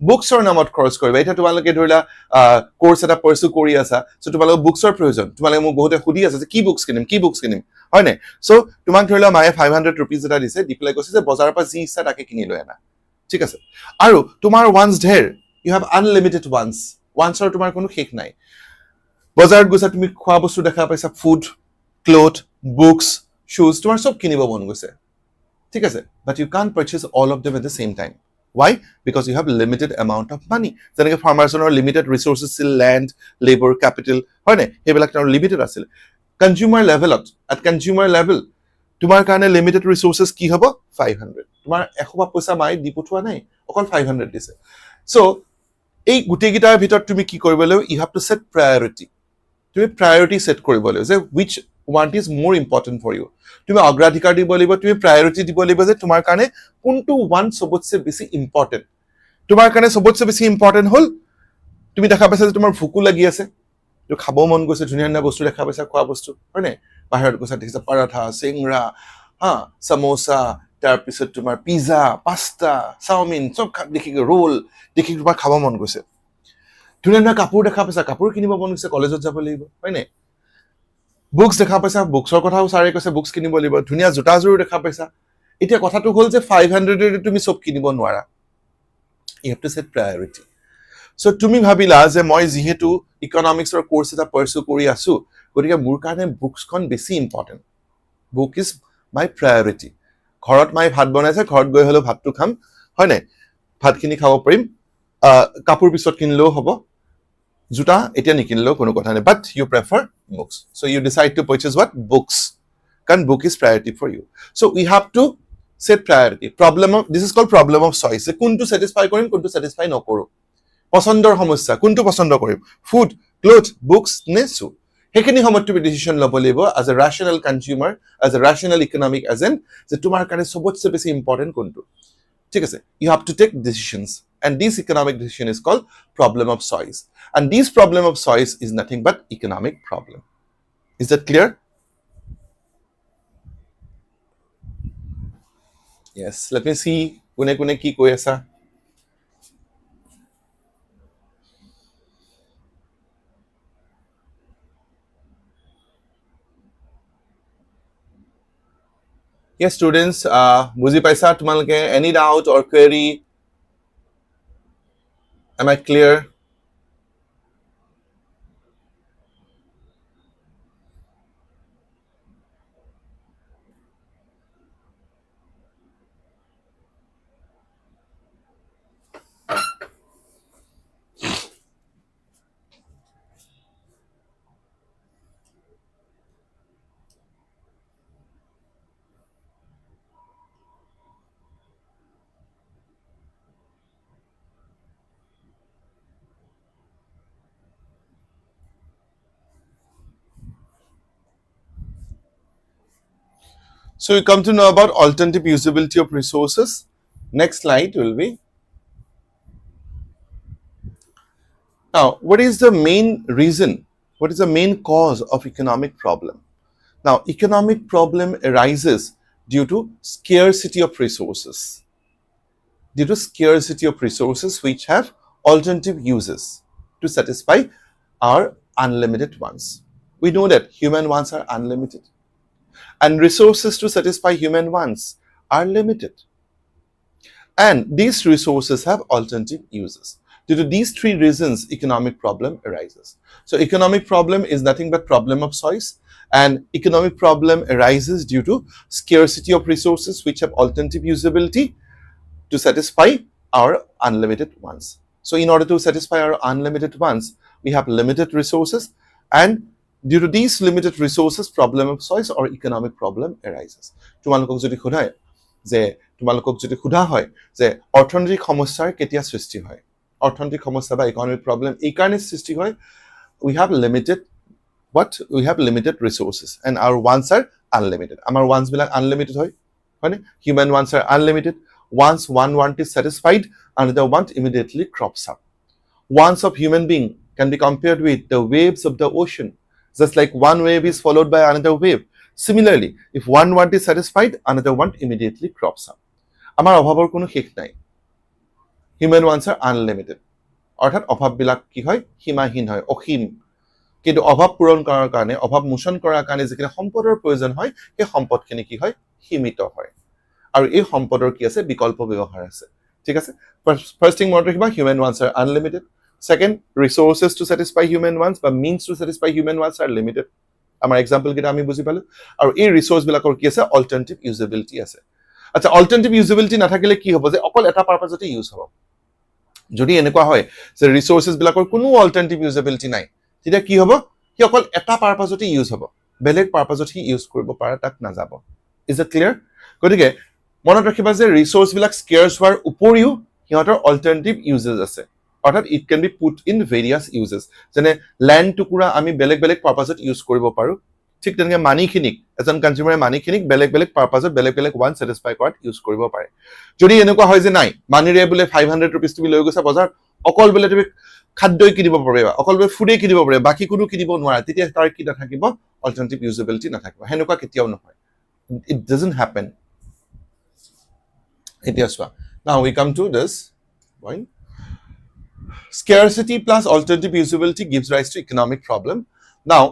বুকছৰ নামত খৰচ কৰিবা এটা তোমালোকে ধৰিলা কোৰ্স এটা পাৰসু কৰি আছা সো তোমালোক বুকছৰ প্ৰয়োজন তোমালোকে মোক বহুতে খুদি আছে যে কি বুকছ কিনিম হয় নে সো তোমাক ধৰিলা মায়ে 500 rupees এটা দিছে ডিপ্লাই কৈছে যে বজাৰৰ পৰা যি ইচ্ছা তাকে কিনি লৈ আনা ঠিক আছে আৰু তোমাৰ ওয়ান্স ধেৰ ইউ হ্যাভ আনলিমিটেড ওয়ান্সৰ তোমাৰ কোনো শেষ নাই বজাৰত গৈছা তুমি খোৱা বস্তু দেখা পাইছা ফুড ক্লথ বুকছ শুজ তোমাৰ সব কিনিব মন গৈছে ঠিক আছে but you can't purchase all of them at the same time why because you have limited amount of money যেনেকৈ ফাৰ্মাৰছৰ লিমিটেড ৰিসোৰ্সেস ছিল ল্যান্ড লেবাৰ ক্যাপিটাল হয় নে হেবিলাক তাৰ লিমিটেড আছিল কনজিউমাৰ লেভেলত at consumer level তোমাৰ কাৰণে লিমিটেড ৰিসোৰ্সেস কি হ'ব 500 তোমাৰ 100 পইচা মাই দি পঠোৱা নাই অকল 500 দিছে সো এই গুটেগিটাৰ ভিতৰত তুমি কি কৰিব লাগিব you have to set priority তুমি priority set কৰিব লাগিব যে which what is more important for you. তুমি অগ্ৰাধিকাৰ দিব লাগিব, তুমি প্ৰায়োৰিটি দিব লাগিব যে তোমাৰ কাৰণে কোনটো ওৱান সবতছে বেছি ইম্পৰ্টেণ্ট। তোমাৰ কাৰণে সবতছে বেছি ইম্পৰ্টেণ্ট হ'ল তুমি দেখা পাইছা যে তোমাৰ ভোকো লাগি আছে, তো খাব মন গৈছে, ধুনীয়া ধুনীয়া বস্তু দেখা পাইছা, খোৱা বস্তু, হয়নে? বাহিৰত গৈছা দেখিছা পৰাঠা, চিংৰা, হা, সমোসা, তাৰপিছত তোমাৰ পিজ্জা, পাস্তা, চাওমিন, চব দেখি ৰোল দেখি তোমাৰ খাব মন গৈছে। ধুনীয়া ধুনীয়া কাপোৰ দেখা পাইছা, কাপোৰ কিনিব মন গৈছে, কলেজত যাব লাগিব, হয়নে? বুকছ দেখা পাইছা, বুকছৰ কথাও ছাৰে কৈছে বুকছ কিনিব লাগিব, ধুনীয়া জোতাযোৰো দেখা পাইছা। এতিয়া কথাটো হ'ল যে 500 তুমি চব কিনিব নোৱাৰা। You have to set priority. So তুমি ভাবিলা যে মই যিহেতু ইকনমিক্সৰ কোৰ্স এটা পাৰ্সু কৰি আছো, গতিকে মোৰ কাৰণে বুকছখন বেছি important. Book is my priority. ঘৰত মাই ভাত বনাইছে, ঘৰত গৈ হলেও ভাতটো খাম, হয় নাই? ভাতখিনি খাব পাৰিম, কাপোৰ পিছত কিনিলেও হ'ব, জোতা এতিয়া নিকিনিলেও কোনো কথা নাই, but you prefer books. So' you decide to purchase what? Books, কাৰণ book is priority for you. So' we have to set priority. This is called problem of choice. কোনটো satisfy কৰিম, কোনটো satisfy নকৰো। পছন্দৰ সমস্যা, কোনটো পছন্দ কৰিম? ফুড, ক্লথ, বুকছ নে শু? সেইখিনি সময়ত তুমি ডিসিশন ল'ব লাগিব as a rational consumer, as a rational economic agent, যে তোমাৰ কাৰণে সবতছে বেছি ইম্পৰ্টেণ্ট কোনটো। ঠিক আছে? You have to take decisions, and this economic decision is called problem of choice. And this problem of choice is nothing but economic problem. Is that clear? Yes, let me see কোনে কি কৈ আছা। Yes, students, বুজি পাইছা তোমালোকে? Any doubt or query? Am I clear? So we come to know about alternative usability of resources. Next slide will be. Now, what is the main reason? What is the main cause of economic problem? Now, economic problem arises due to scarcity of resources. Due to scarcity of resources which have alternative uses to satisfy our unlimited wants. We know that human wants are unlimited, and resources to satisfy human wants are limited. And these resources have alternative uses. Due to these three reasons, economic problem arises. So economic problem is nothing but problem of choice, and economic problem arises due to scarcity of resources which have alternative usability to satisfy our unlimited wants. So in order to satisfy our unlimited wants, we have limited resources, and due to these limited resources, problem of choice or economic problem arises. তোমালোকক যদি সোধা হয় যে অৰ্থনৈতিক সমস্যাৰ কেতিয়া সৃষ্টি হয়, অৰ্থনৈতিক সমস্যা বা ইকনমিক প্ৰবলেম এই কাৰণে সৃষ্টি হয়, we have limited resources and our wants are unlimited. আমাৰ wants বিলাক unlimited হয় নে? Human wants are unlimited. Once one want is satisfied, another want immediately crops up. Wants of human being can be compared with the waves of the ocean. Just like one wave is followed by another wave. Similarly, if one want is satisfied, another want immediately crops up. Amar অভাৱৰ কোনো শেষ নাই। Human wants are unlimited. অৰ্থাৎ অভাৱবিলাক কি হয়? সীমাহীন হয়, অসীম। কিন্তু অভাৱ পূৰণ কৰাৰ কাৰণে, অভাৱ মোচন কৰাৰ কাৰণে যিখিনি সম্পদৰ প্ৰয়োজন হয়, সেই সম্পদখিনি কি হয়? সীমিত হয়। আৰু এই সম্পদৰ কি আছে? বিকল্প ব্যৱহাৰ আছে। ঠিক আছে? First thing মনত ৰাখিবা, human wants are unlimited. Second, resources to satisfy human wants বা means to satisfy human wants are limited. আমাৰ এক্সাম্পল কেইটা আমি বুজি পালো। আৰু এই ৰিসোৰ্স বিলাকৰ কি আছে? অল্টাৰনেটিভ ইউজেবিলিটি আছে। আচ্ছা, অল্টাৰনেটিভ ইউজেবিলিটি নাথাকিলে কি হ'ব? যে অকল এটা পাৰপাজতে ইউজ হ'ব। যদি এনেকুৱা হয় যে ৰিসোৰ্সেস বিলাকৰ কোনো অল্টাৰনেটিভ ইউজেবিলিটি নাই, তেতিয়া কি হ'ব? সি অকল এটা পাৰপাজতে ইউজ হ'ব, বেলেগ পাৰপাজত সি ইউজ কৰিব পৰা তাক নাযাব। Is it clear? গতিকে মনত ৰাখিবা যে ৰিসোৰ্স বিলাক স্কেয়াৰ্স হোৱাৰ উপৰিও সিহঁতৰ অল্টাৰনেটিভ ইউজেস আছে। অৰ্থাৎ it can be put in various uses. যেনে লেণ্ড টুকুৰা আমি বেলেগ বেলেগ পাৰপাজত ইউজ কৰিব পাৰো, ঠিক তেনেকৈ মানিখিনিক এজন কনজিউমাৰে মানিখিনিক বেলেগ বেলেগ পাৰপাজত বেলেগ বেলেগ ওৱান ছেটিছফাই কৰাত ইউজ কৰিব পাৰে যদি এনেকুৱা হয় যে নাই মানিৰে বোলে 500 rupees তুমি লৈ গৈছা বজাৰ অকল বোলে তুমি খাদ্যই কিনিব পাৰিবা অকল বোলে ফুডেই কিনিব পাৰিবা বাকী কোনো কিনিব নোৱাৰা তেতিয়া তাৰ কি নাথাকিব অল্টাৰনেটিভ ইউজেবিলিটি নাথাকিব হেনেকুৱা কেতিয়াও নহয় it doesn't happen এতিয়া চোৱা now we come to this point scarcity plus alternative usability gives rise to economic problem now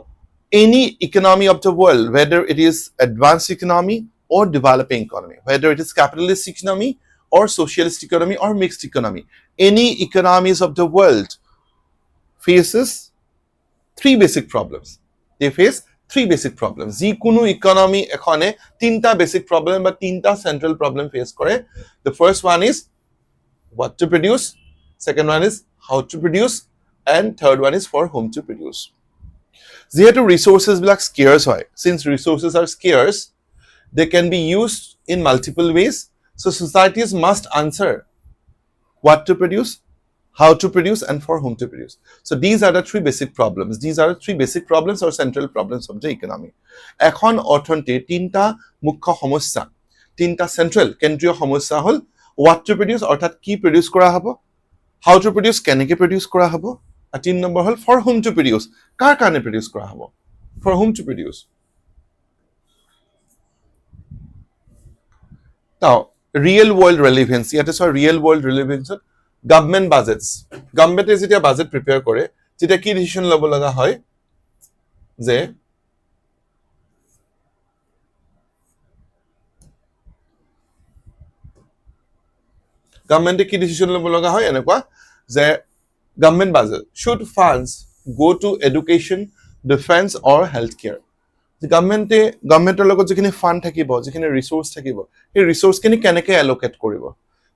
any economy of the world whether it is advanced economy or developing economy whether it is capitalist economy or socialist economy or mixed economy any economies of the world faces three basic problems they face three basic problems যিকোনো economy এখনে তিনটা basic problem বা তিনটা central problem face করে the first one is what to produce second one is how to produce and third one is for whom to produce যেহেতু resources বিলাক scarce হয় since resources are scarce they can be used in multiple ways so societies must answer what to produce how to produce and for whom to produce so these are the three basic problems these are the three basic problems or central problems of the economy এখন অৰ্থনীতিৰ তিনটা মুখ্য সমস্যা তিনটা central কেন্দ্ৰীয় সমস্যা হল what to produce অৰ্থাৎ কি প্ৰডিউস কৰা হ'ব how to produce কেনেকৈ প্ৰডিউস কৰা হ'ব আৰু তিন number hall for whom to produce কাৰ কাৰণে প্ৰডিউস কৰা হ'ব for whom to produce now real world relevance ইয়াতে so real world relevance government budgets government যেতিয়া বাজেট প্ৰিপেয়াৰ কৰে তেতিয়া কি ডিসিশন ল'ব লগা হয় যে গভৰ্নমেন্টে কি ডিসিশন ল'ব লগা হয় এনেকুৱা যে government budget should funds go to education defense or healthcare the governmenter লগত যিখিনি ফান্ড থাকিব যিখিনি ৰিসোৰ্স থাকিব এই ৰিসোৰ্স খিনি কেনেকৈ এলোকেট কৰিব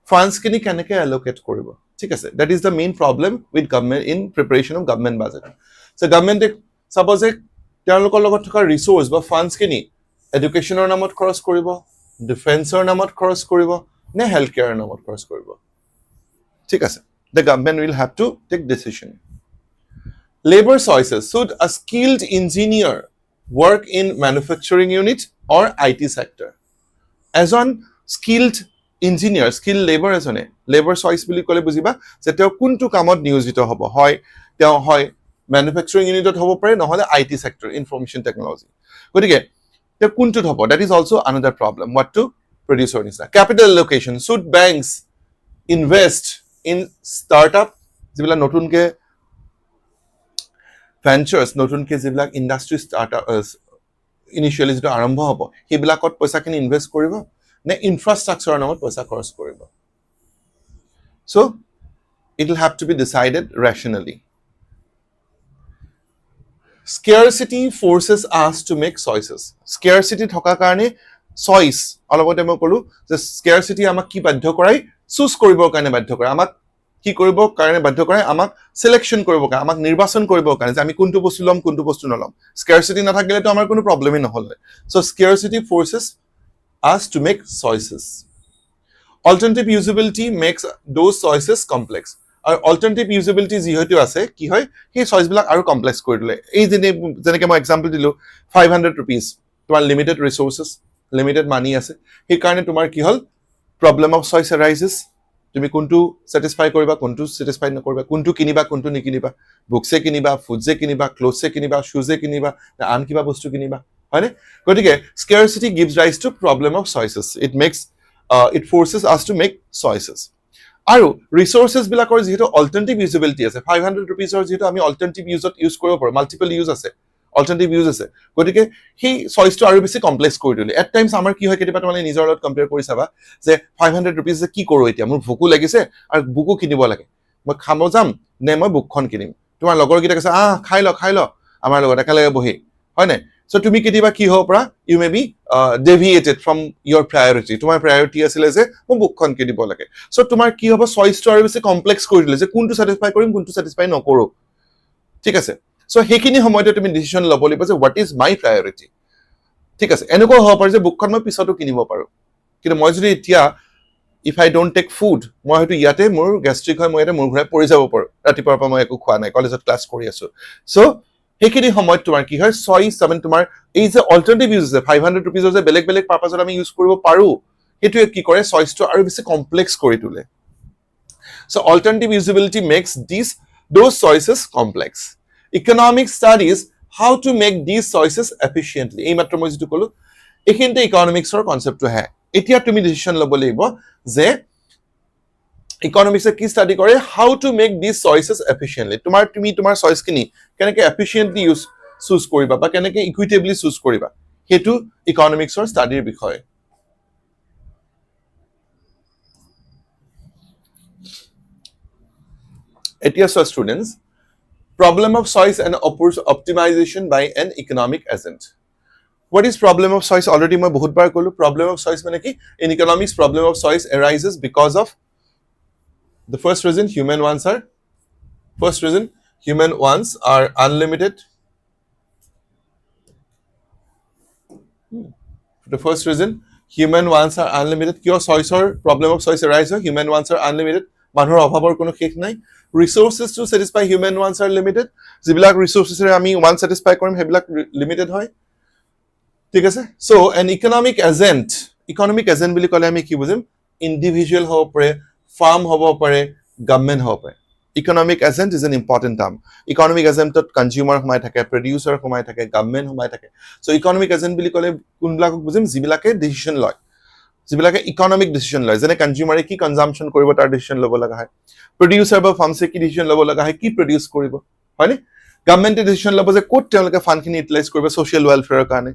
funds খিনি কেনেকৈ এলোকেট কৰিব ঠিক আছে that is the main problem with government in preparation of government budget so government suppose তেওঁলোকৰ লগত থকা ৰিসোৰ্স বা funds খিনি এডুকেশনৰ নামত খৰচ কৰিব ডিফেন্সৰ নামত খৰচ কৰিব নে হেলথ কেয়াৰৰ নামত খৰচ কৰিব ঠিক আছে the government will have to take decision labor choices should a skilled engineer work in manufacturing unit or IT sector এজন skilled engineer skilled labor এজনে labor choice বুলি ক'লে বুজিবা যে তেওঁ কোনটো কামত নিয়োজিত হ'ব হয় তেওঁ হয় manufacturing unitত হ'ব পাৰে নহলে IT sector information technology গতিকে তেওঁ কোনটোত হ'ব that is also another problem what to produce or is capital allocation should banks invest in startup যিবিলাক নতুনকে ventures নতুনকে যিবিলাক industry startup initially যেটো আৰম্ভ হ'ব সেইবিলাকত পইচাখিনি ইনভেস্ট কৰিব নে ইনফ্ৰাষ্ট্ৰাকচাৰৰ নামত পইচা খৰচ কৰিব so it will have to be decided rationally scarcity forces us to make choices scarcity থকা কাৰণে choice অলপতে মই ক'লো যে scarcity আমাক কি বাধ্য কৰায় চুজ কৰিবৰ কাৰণে বাধ্য কৰে আমাক কি কৰিবৰ কাৰণে বাধ্য কৰে আমাক সিলেকশন কৰিবৰ কাৰণে আমাক নিৰ্বাচন কৰিবৰ কাৰণে যে আমি কোনটো বস্তু লম কোনটো বস্তু নলম scarcity নাথাকিলে তো আমাৰ কোনো প্ৰবলেমই নহল so scarcity forces us to make choices alternative usability makes those choices complex আৰু alternative usability যিহেতু আছে কি হয় সেই choice বিলাক আৰু কমপ্লেক্স কৰি দিলে এই যেনেকৈ মই এক্সাম্পল দিলো 500 rupees তোমাৰ লিমিটেড ৰিসোৰ্সেস লিমিটেড মানি আছে সেই কাৰণে তোমাৰ কি হল problem of choice arises তুমি কোনটো স্যাটিসফাই কৰিবা কোনটো স্যাটিসফাই নকৰিবা কোনটো কিনিবা কোনটো নিকিনিবা বুকসে কিনিবা ফুডসে কিনিবা ক্লোথসে কিনিবা শুজে কিনিবা আন কিবা বস্তু কিনিবা হয়নে গতিকে scarcity gives rise to problem of choices it forces us to make choices আৰু ৰিসোৰ্সেস বিলাকৰ যেটো অল্টাৰনেটিভ ইউজেবিলিটি আছে 500 rupees যেটো আমি অল্টাৰনেটিভ ইউজত ইউজ কৰিব পাৰো মাল্টিপল ইউজ আছে অল্টাৰনেটিভ ইউজ আছে গতিকে সেই চইচটো আৰু বেছি কমপ্লেক্স কৰি দিলে এট টাইমছ আমাৰ কি হয় কেতিয়াবা তোমালে নিজৰ লগত কম্পেয়াৰ কৰি চাবা যে 500 rupees কি কৰো এতিয়া মোৰ ভুকু লাগিছে আৰু বুকু কিনিব লাগে মই খাব যাম নে মই বুকখন কিনিম তোমাৰ লগৰ কিটা কৈছে খাই ল আমাৰ লগত একেলগে বহি হয় নাই so তুমি কেতিয়াবা কি হ'ব পৰা you may be deviated from your priority তোমাৰ priority আছিল যে মই বুকখন কিনিব লাগে so তোমাৰ কি হ'ব চইচটো আৰু বেছি কমপ্লেক্স কৰি দিলে যে কোনটো স্যাটিসফাই কৰিম কোনটো স্যাটিসফাই নকৰো ঠিক আছে so হেকিনি সময়তে তুমি ডিসিশন ল'ব লাগিব যে what is my priority ঠিক আছে এনেকুৱা হ'ব পাৰে যে বুকখন মই পিছতো কিনিব পাৰো কিন্তু মই যদি এতিয়া if I don't take food মই হয়তো ইয়াতে মোৰ গ্যাস্ট্ৰিক হয় মই ইয়াতে মোৰ ঘৰে পৰি যাব পাৰো ৰাতিপুৱাৰ পৰা মই একো খোৱা নাই কলেজত ক্লাছ কৰি আছো so সেইখিনি সময়ত তোমাৰ কি হয় চইচ মানে তোমাৰ এই যে অল্টাৰনেটিভ ইউজ আছে 500 rupees যে বেলেগ বেলেগ পাৰপাছত আমি ইউজ কৰিব পাৰো সেইটোৱে কি কৰে চইচটো আৰু বেছি কমপ্লেক্স কৰি তোলে so alternative usability makes those choices complex economic studies how to make these choices efficiently এই মাত্ৰ মই যেটো কলো এইখিনতে ইকনমিক্সৰ কনসেপ্টটো হে এতিয়া তুমি ডিসিশন ল'ব লাগিব যে ইকনমিক্সে কি ষ্টাডি কৰে how to make this choices efficiently তুমি তোমাৰ চয়েস কিনি কেনেকে এফিশিয়েন্টলি চুজ কৰিবা বা কেনেকে ইকুইটেবলি চুজ কৰিবা হেতু ইকনমিক্সৰ ষ্টাডিৰ বিষয় এতিয়া so students problem of choice and optimization by an economic agent what is problem of choice already মই বহুত বাৰ কলো problem of choice মানে কি in economics problem of choice arises because of the first reason human wants are unlimited the first reason human wants are unlimited কিয় choiceৰ problem of choice arise human wants are unlimited মানুহৰ অভাৱৰ কোনো শেষ নাই resources to satisfy human wants are limited যিবিলাক resources আমি want satisfy কৰিম হেবিলাক limited হয় ঠিক আছে so an economic agent বুলি ক'লে আমি কি বুজিম individual হ'ব পাৰে farm হ'ব পাৰে government হ'ব পাৰে economic agent is an important term economic agent to consumer সোমাই থাকে producer সোমাই থাকে government সোমাই থাকে so economic agent বুলি ক'লে কোনবিলাকক বুজিম যিবিলাকে ডিসিশন লয় যিবিলাকে ইকোনমিক ডিসিশন লয় যেনে কনজিউমাৰে কি কনজাম্পশন কৰিব তাৰ ডিসিশন ল'ব লগা হয় প্ৰডিউসাৰ বা ফাৰ্মছে কি ডিসিশন ল'ব লগা হয় কি প্ৰডিউস কৰিব হয়নে গভৰ্নমেন্টে ডিসিশন ল'ব যে কোট তেওঁলোকে ফাণ্ডখিনি ইউটিলাইজ কৰিব সোশ্যাল ওয়েলফেয়াৰৰ কাৰণে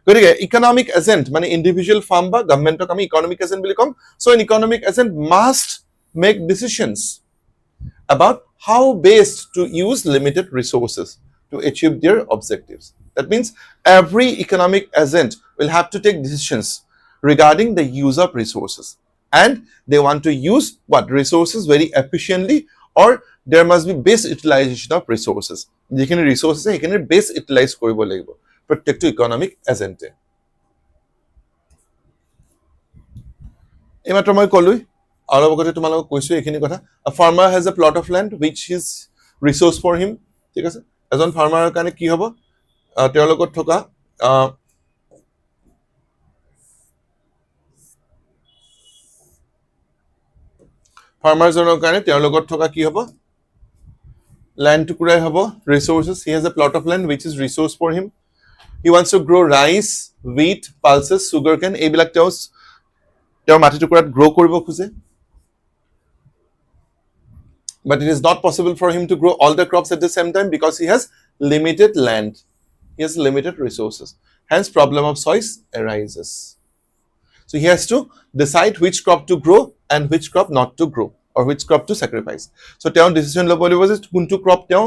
গতিকে ইকোনমিক এজেন্ট মানে ইন্ডিভিজুৱেল ফাৰ্ম বা গভৰ্নমেন্টক আমি ইকোনমিক এজেন্ট বুলি কম so an economic agent must make decisions about how best to use limited resources to achieve their objectives that means every economic agent will have to take decisions regarding the use of resources and they want to use what resources very efficiently or there must be best utilization of resources যেখানে resources এখানে best utilize কৰিব লাগিব প্ৰত্যেকটো economic এজেন্টে এইমাত্ৰ মই কলো অলপ আগতে তোমালোকক কৈছো এইখিনি কথা a farmer has a plot of land which is resource for him ঠিক আছে এজন ফাৰ্মাৰৰ কাৰণে কি হ'ব তেওঁৰ লগত থকা ফাৰ্মাৰজনৰ কাৰণে তেওঁৰ লগত থকা কি হ'ব land টুকুৰাই হ'ব resources he has a plot of land which is resource for him he wants to grow rice wheat pulses sugarcane এইবিলাক তেওঁৰ মাটি টুকুৰাত গ্ৰো কৰিব খোজে but it is not possible for him to grow all the crops at the same time because he has limited land he has limited resources hence problem of choice arises so he has to decide which crop to grow and which crop not to grow or which crop to sacrifice so তেওঁ decision ল'ব লাগিব যে কোনটো crop তেওঁ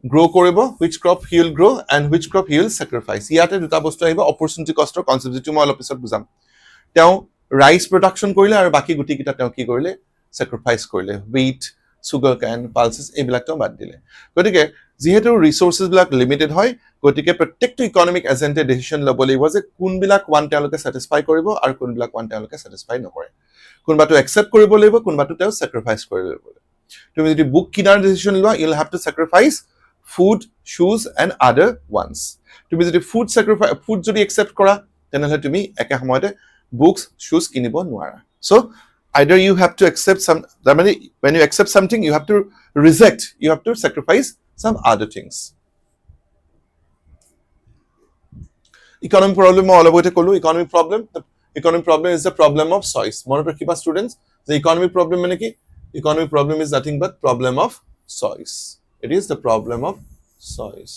grow কৰিব which crop he will grow and which crop he will sacrifice ইয়াতে দুটা বস্তু আহিব opportunity cost ৰ concept যেটো মই অলপ পিছত বুজাম তেওঁ ৰাইচ প্ৰডাকশন কৰিলে আৰু বাকি গুটি কিটা তেওঁ কি কৰিলে sacrifice কৰিলে wheat sugarcane pulses এইবিলাক তেওঁ বাদ দিলে গতিকে যেহেতু ৰিসোৰ্সেস বিলাক লিমিটেড হয় গতিকে প্ৰত্যেকটো ইকোনমিক এজেন্টে ডিসিশন ল'ব লাগিব যে কোনবিলাক ওয়ান তেওঁলোকে স্যাটিসফাই কৰিব আৰু কোনবিলাক ওয়ান তেওঁলোকে স্যাটিসফাই নকৰে কোনবাটো একসেপ্ট কৰিব লাগিব কোনবাটো তেওঁ স্যাক্ৰিফাইস কৰিব লাগিব তুমি যদি বুক কিনাৰ ডিসিশন লোৱা you will have to sacrifice food shoes and other ones তুমি যদি ফুড যদি একসেপ্ট কৰা তেনেহলে তুমি একে সময়তে বুকস শুজ কিনিব নোৱাৰা so either you have to accept some when you accept something you have to reject you have to sacrifice some other things economic problem all about economic problem is the problem of choice mone rakhiba students the economic problem mane ki economic problem is nothing but problem of choice it is the problem of choice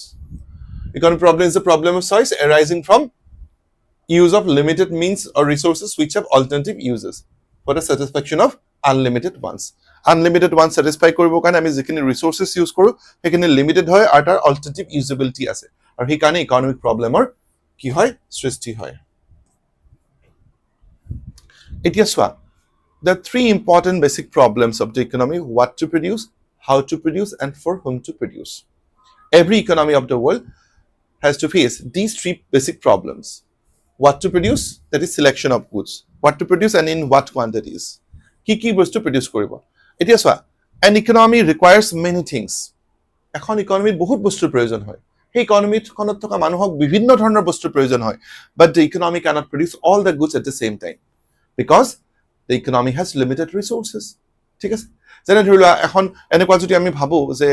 economic problem is the problem of choice arising from use of limited means or resources which have alternative uses for the satisfaction of unlimited ones satisfy koribo kane ami jekini resources use koru hekini limited hoy ar tar alternative usability ase ar he kane economic problem or ki hoy srishti hoy etia swa the three important basic problems of the economy what to produce how to produce and for whom to produce every economy of the world has to face these three basic problems what to produce that is selection of goods what to produce and in what quantities ki bostu produce koribo etia swa an economy requires many things এখন ইকনমিত বহুত বস্তুৰ প্ৰয়োজন হয় সেই ইকনমিখনত থকা মানুহক বিভিন্ন ধৰণৰ বস্তুৰ প্ৰয়োজন হয় but the economy cannot produce all the goods at the same time because the economy has limited resources ঠিক আছে যেনে ধৰি লোৱা এখন এনেকুৱা যদি আমি ভাবো যে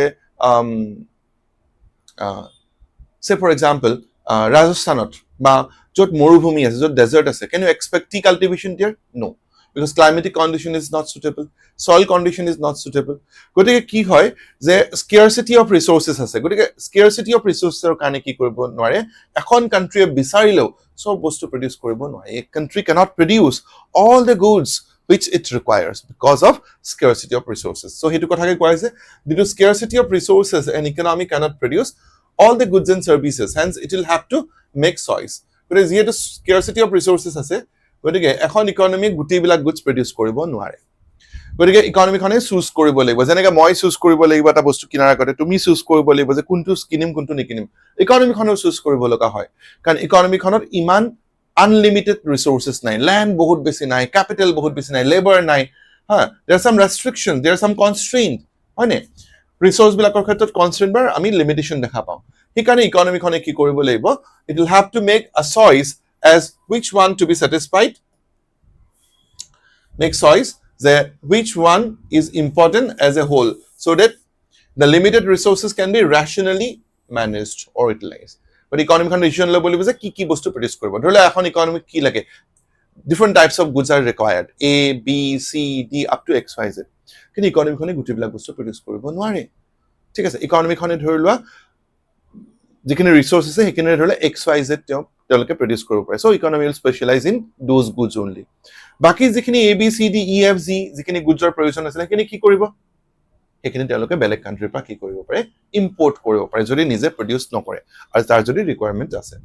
say for example Rajasthanot বা য'ত মৰুভূমি আছে য'ত ডেজাৰ্ট আছে can you expect tea cultivation there no because climatic condition is not suitable soil condition is not suitable গতিকে কি হয় যে scarcity of resources আছে গতিকে scarcity of resources এৰ কাৰণে কি কৰিব নোৱাৰে এখন কান্ট্ৰিয়ে বিচাৰিলেও সব বস্তু প্ৰডিউস কৰিব নোৱাৰে a country cannot produce all the goods which it requires because of scarcity of resources so hetu kotha ke koy ase due to scarcity of resources an economy cannot produce all the goods and services hence it will have to make choice because here the scarcity of resources ase গতিকে এখন economy গুটি বিলাক goods produce কৰিব নোৱাৰে গতিকে economy খনে choose কৰিব লাগিব যেনেকৈ মই চুজ কৰিব লাগিব এটা বস্তু কিনাৰ আগতে তুমি চুজ কৰিব লাগিব যে কোনটো কিনিম কোনটো নিকিনিম ইকনমি খনে চুজ কৰিব লগা হয় কাৰণ ইকনমি খনত ইমান unlimited resources নাই land বহুত বেছি নাই capital বহুত বেছি নাই labor নাই there are some restrictions there are some constraint হয়নে resource বিলাকৰ ক্ষেত্ৰত constraint বাৰ আমি limitation দেখা পাওঁ সেইকাৰণে ইকনমি খনে কি কৰিব লাগিব it will have to make a choice as which one to be satisfied make choice that which one is important as a whole so that the limited resources can be rationally managed or utilized but economic condition lo bolibo je ki bostu produce koribo dhorle ekhon economic ki lage different types of goods are required a b c d up to xyz kin economic khone guti bilak bostu produce koribo nware thik ase economic khone dhorlwa jekine resources ase hekine dhorle xyz teoloke produce koribo pare so economy will specialize in those goods only baki jekine a b c d e f g jekine goods or provision asile hekine ki koribo এখানে তেওঁলোকে বেলেগ কান্ট্ৰিৰ পৰা কি কৰিব পাৰে import কৰিব পাৰে যদি নিজে প্ৰডিউস নকৰে আৰু তাৰ যদি ৰিকোয়াৰমেন্ট আছে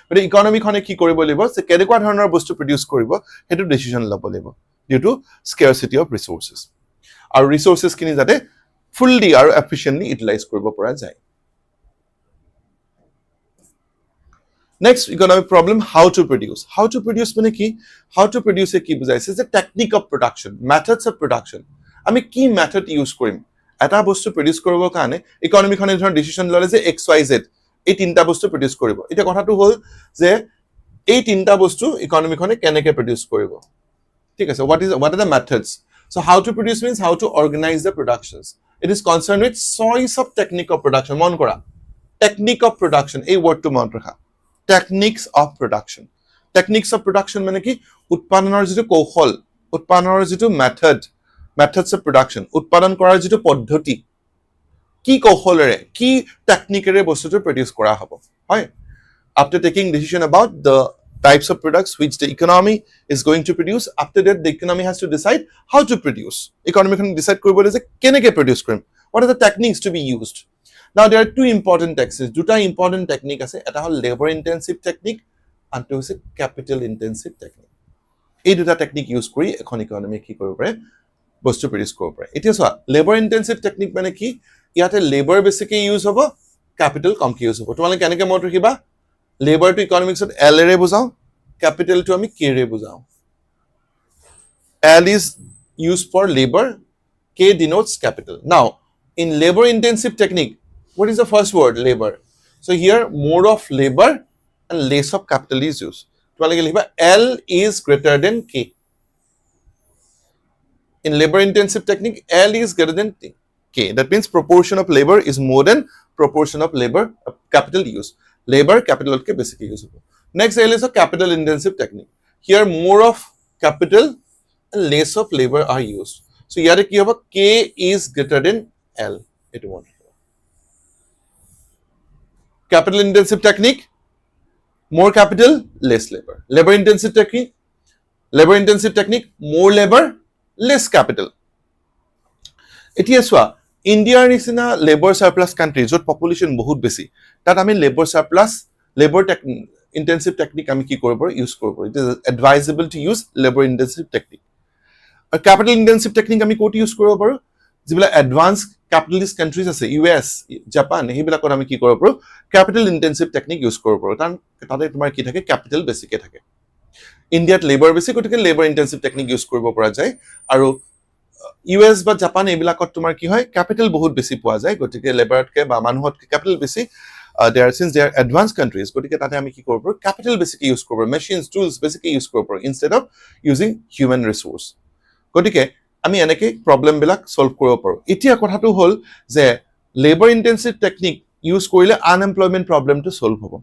মানে ইকনমি খনে কি কৰিব লাগিব যে কেনেকুৱা ধৰণৰ বস্তু প্ৰডিউস কৰিব হেতু ডিসিশন ল'ব লাগিব ডিউ টু স্কাৰচিটি অফ ৰিসোৰ্সেস আৰু ৰিসোৰ্সেস কিনি যাতে ফুললি আৰু এফিশিয়েন্টলি ইউটিলাইজ কৰিব পৰা যায় next economic problem how to produce মানে কি হাউ টু প্ৰডিউস কি বুজাইছে যে technique of production methods of production আমি কি মেথড ইউজ কৰিম এটা বস্তু প্ৰডিউস কৰিবৰ কাৰণে ইকনমি খনে ধৰ ডিসিশন ললে যে xyz এই তিনটা বস্তু প্ৰডিউস কৰিব এটা কথাটো হল যে এই তিনটা বস্তু ইকনমি খনে কেনেকে প্ৰডিউস কৰিব ঠিক আছে what are the methods so how to produce means how to organize the productions it is concerned with choice of technique of production মন কৰা technique of production এই ওয়াৰ্ডটো মন ৰাখা techniques of production মানে কি উৎপাদনৰ যেটো কৌশল উৎপাদনৰ যেটো methods of production উৎপাদন কৰাৰ যেটো পদ্ধতি কি কৌশলৰে কি টেকনিকেৰে বস্তুটো প্ৰডিউস কৰা হ'ব হয় after taking decision about the types of products which the economy is going to produce after that the economy has to decide how to produce economy can decide কৰিব যে কেনেকৈ produce কৰিম what are the techniques to be used now there are two important techniques দুটা important technique আছে এটা হল labor intensive technique and to is capital intensive technique এই দুটা technique use কৰি এখন ইকনমি কি কৰিব পাৰে বস্তু প্ৰডিউস কৰিব পাৰে এতিয়া চোৱা লেবাৰ ইনটেনসিভ টেকনিক মানে কি ইয়াতে লেবাৰ বেছিকে ইউজ হ'ব ক্যাপিটাল কমকে ইউজ হ'ব তোমালোকে কেনেকৈ মনত ৰাখিবা লেবাৰ টু ইকনমিক্সত এল ৰে বুজাও ক্যাপিটাল টু আমি কে ৰে বুজাও L is used for labor K denotes capital now in labor intensive technique what is the first word labor so here more of labor and less of capital is used তোমালোকে লিখিবা L is greater than K in labor intensive technique L is greater than K that means proportion of labor is more than proportion of labor capital use labor capital ke basically use next L is a capital intensive technique here more of capital and less of labor are used so here ki hoba K is greater than L it won't capital intensive technique more capital less labor labor intensive technique more labor less capital এতিয়া সোয়া ইন্ডিয়াৰ নিচিনা labour surplus country যত population বহুত বেছি তাত আমি labour surplus labour intensive technique আমি কি কৰিব ইউজ কৰিব it is advisable to use labour intensive technique আৰু ক্যাপিটাল ইন্টেনসিভ টেকনিক আমি কোট ইউজ কৰিব পাৰো যিবিলা এডভান্স ক্যাপিটালিষ্ট কান্ট্ৰিজ আছে ইউএস জাপান হেবিলাকত আমি কি কৰিব পাৰো ক্যাপিটাল ইন্টেনসিভ টেকনিক ইউজ কৰিব পাৰো কাৰণ তাতে তোমাৰ কি থাকে ক্যাপিটাল বেছিকে থাকে ইন্ডিয়াত লেবাৰ বেছি গতিকে লেবাৰ ইন্টেনসিভ টেকনিক ইউজ কৰিব পৰা যায় আৰু US বা জাপান এইবিলাকত তোমাৰ কি হয় ক্যাপিটেল বহুত বেছি পোৱা যায় গতিকে লেবাৰতকে বা মানুহতকে ক্যাপিটেল বেছি since they are advanced countries গতিকে তাতে আমি কি কৰিব পাৰো ক্যাপিটেল বেছিকে ইউজ কৰিব পাৰো মেচিনস টুলস বেছিকে ইউজ কৰিব পাৰো instead of using human resource গতিকে আমি এনেকে প্ৰবলেম বিলাক সলভ কৰিব পাৰো এতিয়া কথাটো হল যে লেবাৰ ইন্টেনসিভ টেকনিক ইউজ কৰিলে আনএমপ্লয়মেন্ট প্ৰবলেমটো সলভ হ'ব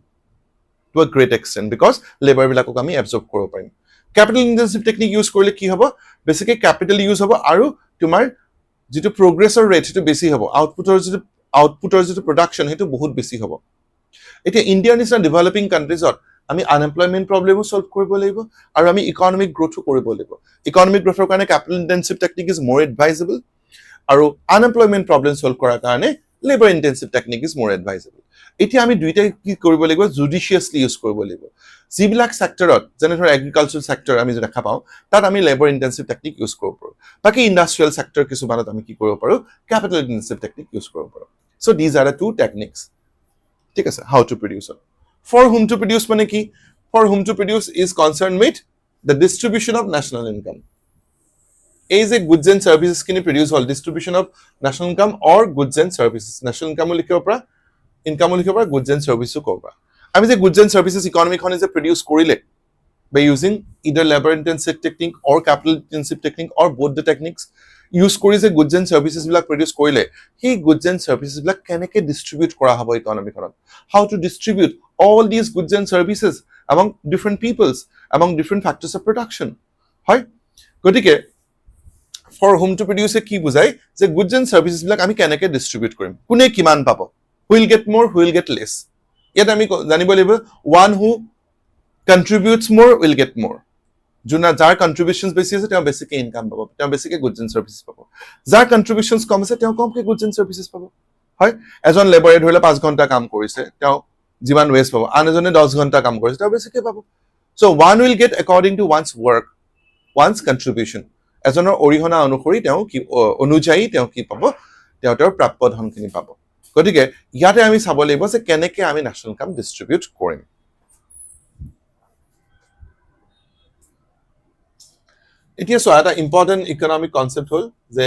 to a great extent because labor বিলাকক আমি absorb কৰিব পাৰিম capital intensive technique use কৰিলে কি হ'ব basically capital use হ'ব আৰু তোমাৰ যেটো progressor rate হেতু বেছি হ'ব outputer যেটো production হেতু বহুত বেছি হ'ব এতিয়া ইন্ডিয়াৰ নিচিনা ডেভেলপিং কান্ট্ৰিজত আমি আনএমপ্লয়মেন্ট প্ৰবলেমো সলভ কৰিব লাগিব আৰু আমি ইকোনমিক গ্ৰোথো কৰিব লাগিব ইকোনমিক গ্ৰোথৰ কাৰণে capital intensive technique is more advisable আৰু আনএমপ্লয়মেন্ট প্ৰবলেম সলভ কৰাৰ কাৰণে labor intensive technique is more advisable এতিয়া আমি দুইটাই কি কৰিব লাগিব জুডিশিয়াসলি ইউজ কৰিব লাগিব যিবিলাক সেক্টৰত যেনে ধৰ এগ্ৰিকালচাৰ সেক্টৰ আমি যে দেখা পাওঁ তাত আমি লেবাৰ ইন্টেনসিভ টেকনিক ইউজ কৰিব পাৰো বাকি ইন্ডাষ্ট্ৰিয়েল সেক্টৰ কিছুমানত আমি কি কৰিব পাৰো ক্যাপিটাল ইন্টেনসিভ টেকনিক ইউজ কৰিব পাৰো so this are the two techniques ঠিক আছে how to produce for whom to produce মানে কি for whom to produce is concerned with the distribution of national income is a goods and services kini produce all distribution of national income or goods and services national income লিখিব পৰা income লিখিব পৰা goods and services কবা আমি যে goods and services economy খনে যে produce কৰিলে by using either labor intensive technique or capital intensive technique or both the techniques use কৰি যে goods and services বিলাক produce কৰিলে সেই goods and services বিলাক কেনেকে distribute কৰা হ'ব economy খনত how to distribute all these goods and services among different peoples among different factors of production হয় গতিকে for whom to produce কি বুজাই যে goods and services বিলাক আমি কেনেকে distribute কৰিম কোনে কিমান পাব who will get more who will get less ইয়াত আমি জানিব লাগিব one who contributes more will get more জুনা যাৰ কন্ট্ৰিবিউশনস বেছি আছে তেওঁ বেছিকে ইনকাম পাব তেওঁ বেছিকে গুডস এণ্ড সাৰ্ভিসেস পাব যাৰ কন্ট্ৰিবিউশনস কম আছে তেওঁ কমকে গুডস এণ্ড সাৰ্ভিসেস পাব হয় এজন লেবাৰে ধৰিলে 5 ঘণ্টা কাম কৰিছে তেওঁ যিমান ওয়েস্ট পাব আন এজনে 10 ঘণ্টা কাম কৰিছে তেওঁ বেছিকে পাব so one will get according to one's work one's contribution এজনৰ অৰিহণা অনুসৰি তেওঁ কি অনুযায়ী তেওঁ কি পাব তেওঁৰ প্ৰাপ্য ধনখিনি পাব গতিকে ইয়াতে আমি চাব লাগিব যে কেনেকে আমি ন্যাশনাল ইনকাম ডিস্ট্ৰিবিউট কৰিম এতিয়া সো এটা ইম্পৰ্টেন্ট ইকোনমিক কনসেপ্ট হল যে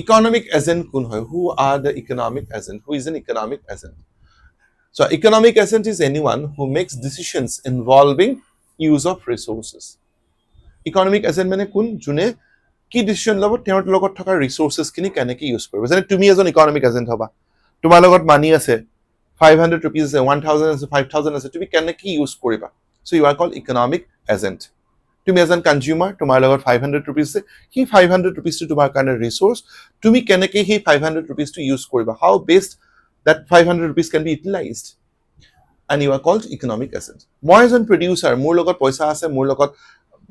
ইকোনমিক এজেন্ট কোন হয় who are the economic agent who is an economic agent so economic agent is anyone who makes decisions involving use of resources economic agent মানে কোন জুনে কি ডিসিশন লব তেওঁৰ লগত থকা ৰিসোৰ্সেস কিনি কেনেকে ইউজ কৰিব যেনে তুমি এজন ইকোনমিক এজেন্ট হবা তোমাৰ লগত মানি আছে 500 rupees আছে 1000 আছে 5000 আছে তুমি কেনেকে ইউজ কৰিবা so you are called economic agent তুমি এজন কনজিউমাৰ তোমাৰ লগত 500 rupees আছে হি 500 rupees to তোমাৰ কাৰণে ৰিসোৰ্স তুমি কেনেকে হি 500 rupees to ইউজ কৰিবা হাউ best that 500 rupees can be utilized and you are called economic agent মই এজন প্ৰডিউসাৰ মোৰ লগত পইচা আছে মোৰ লগত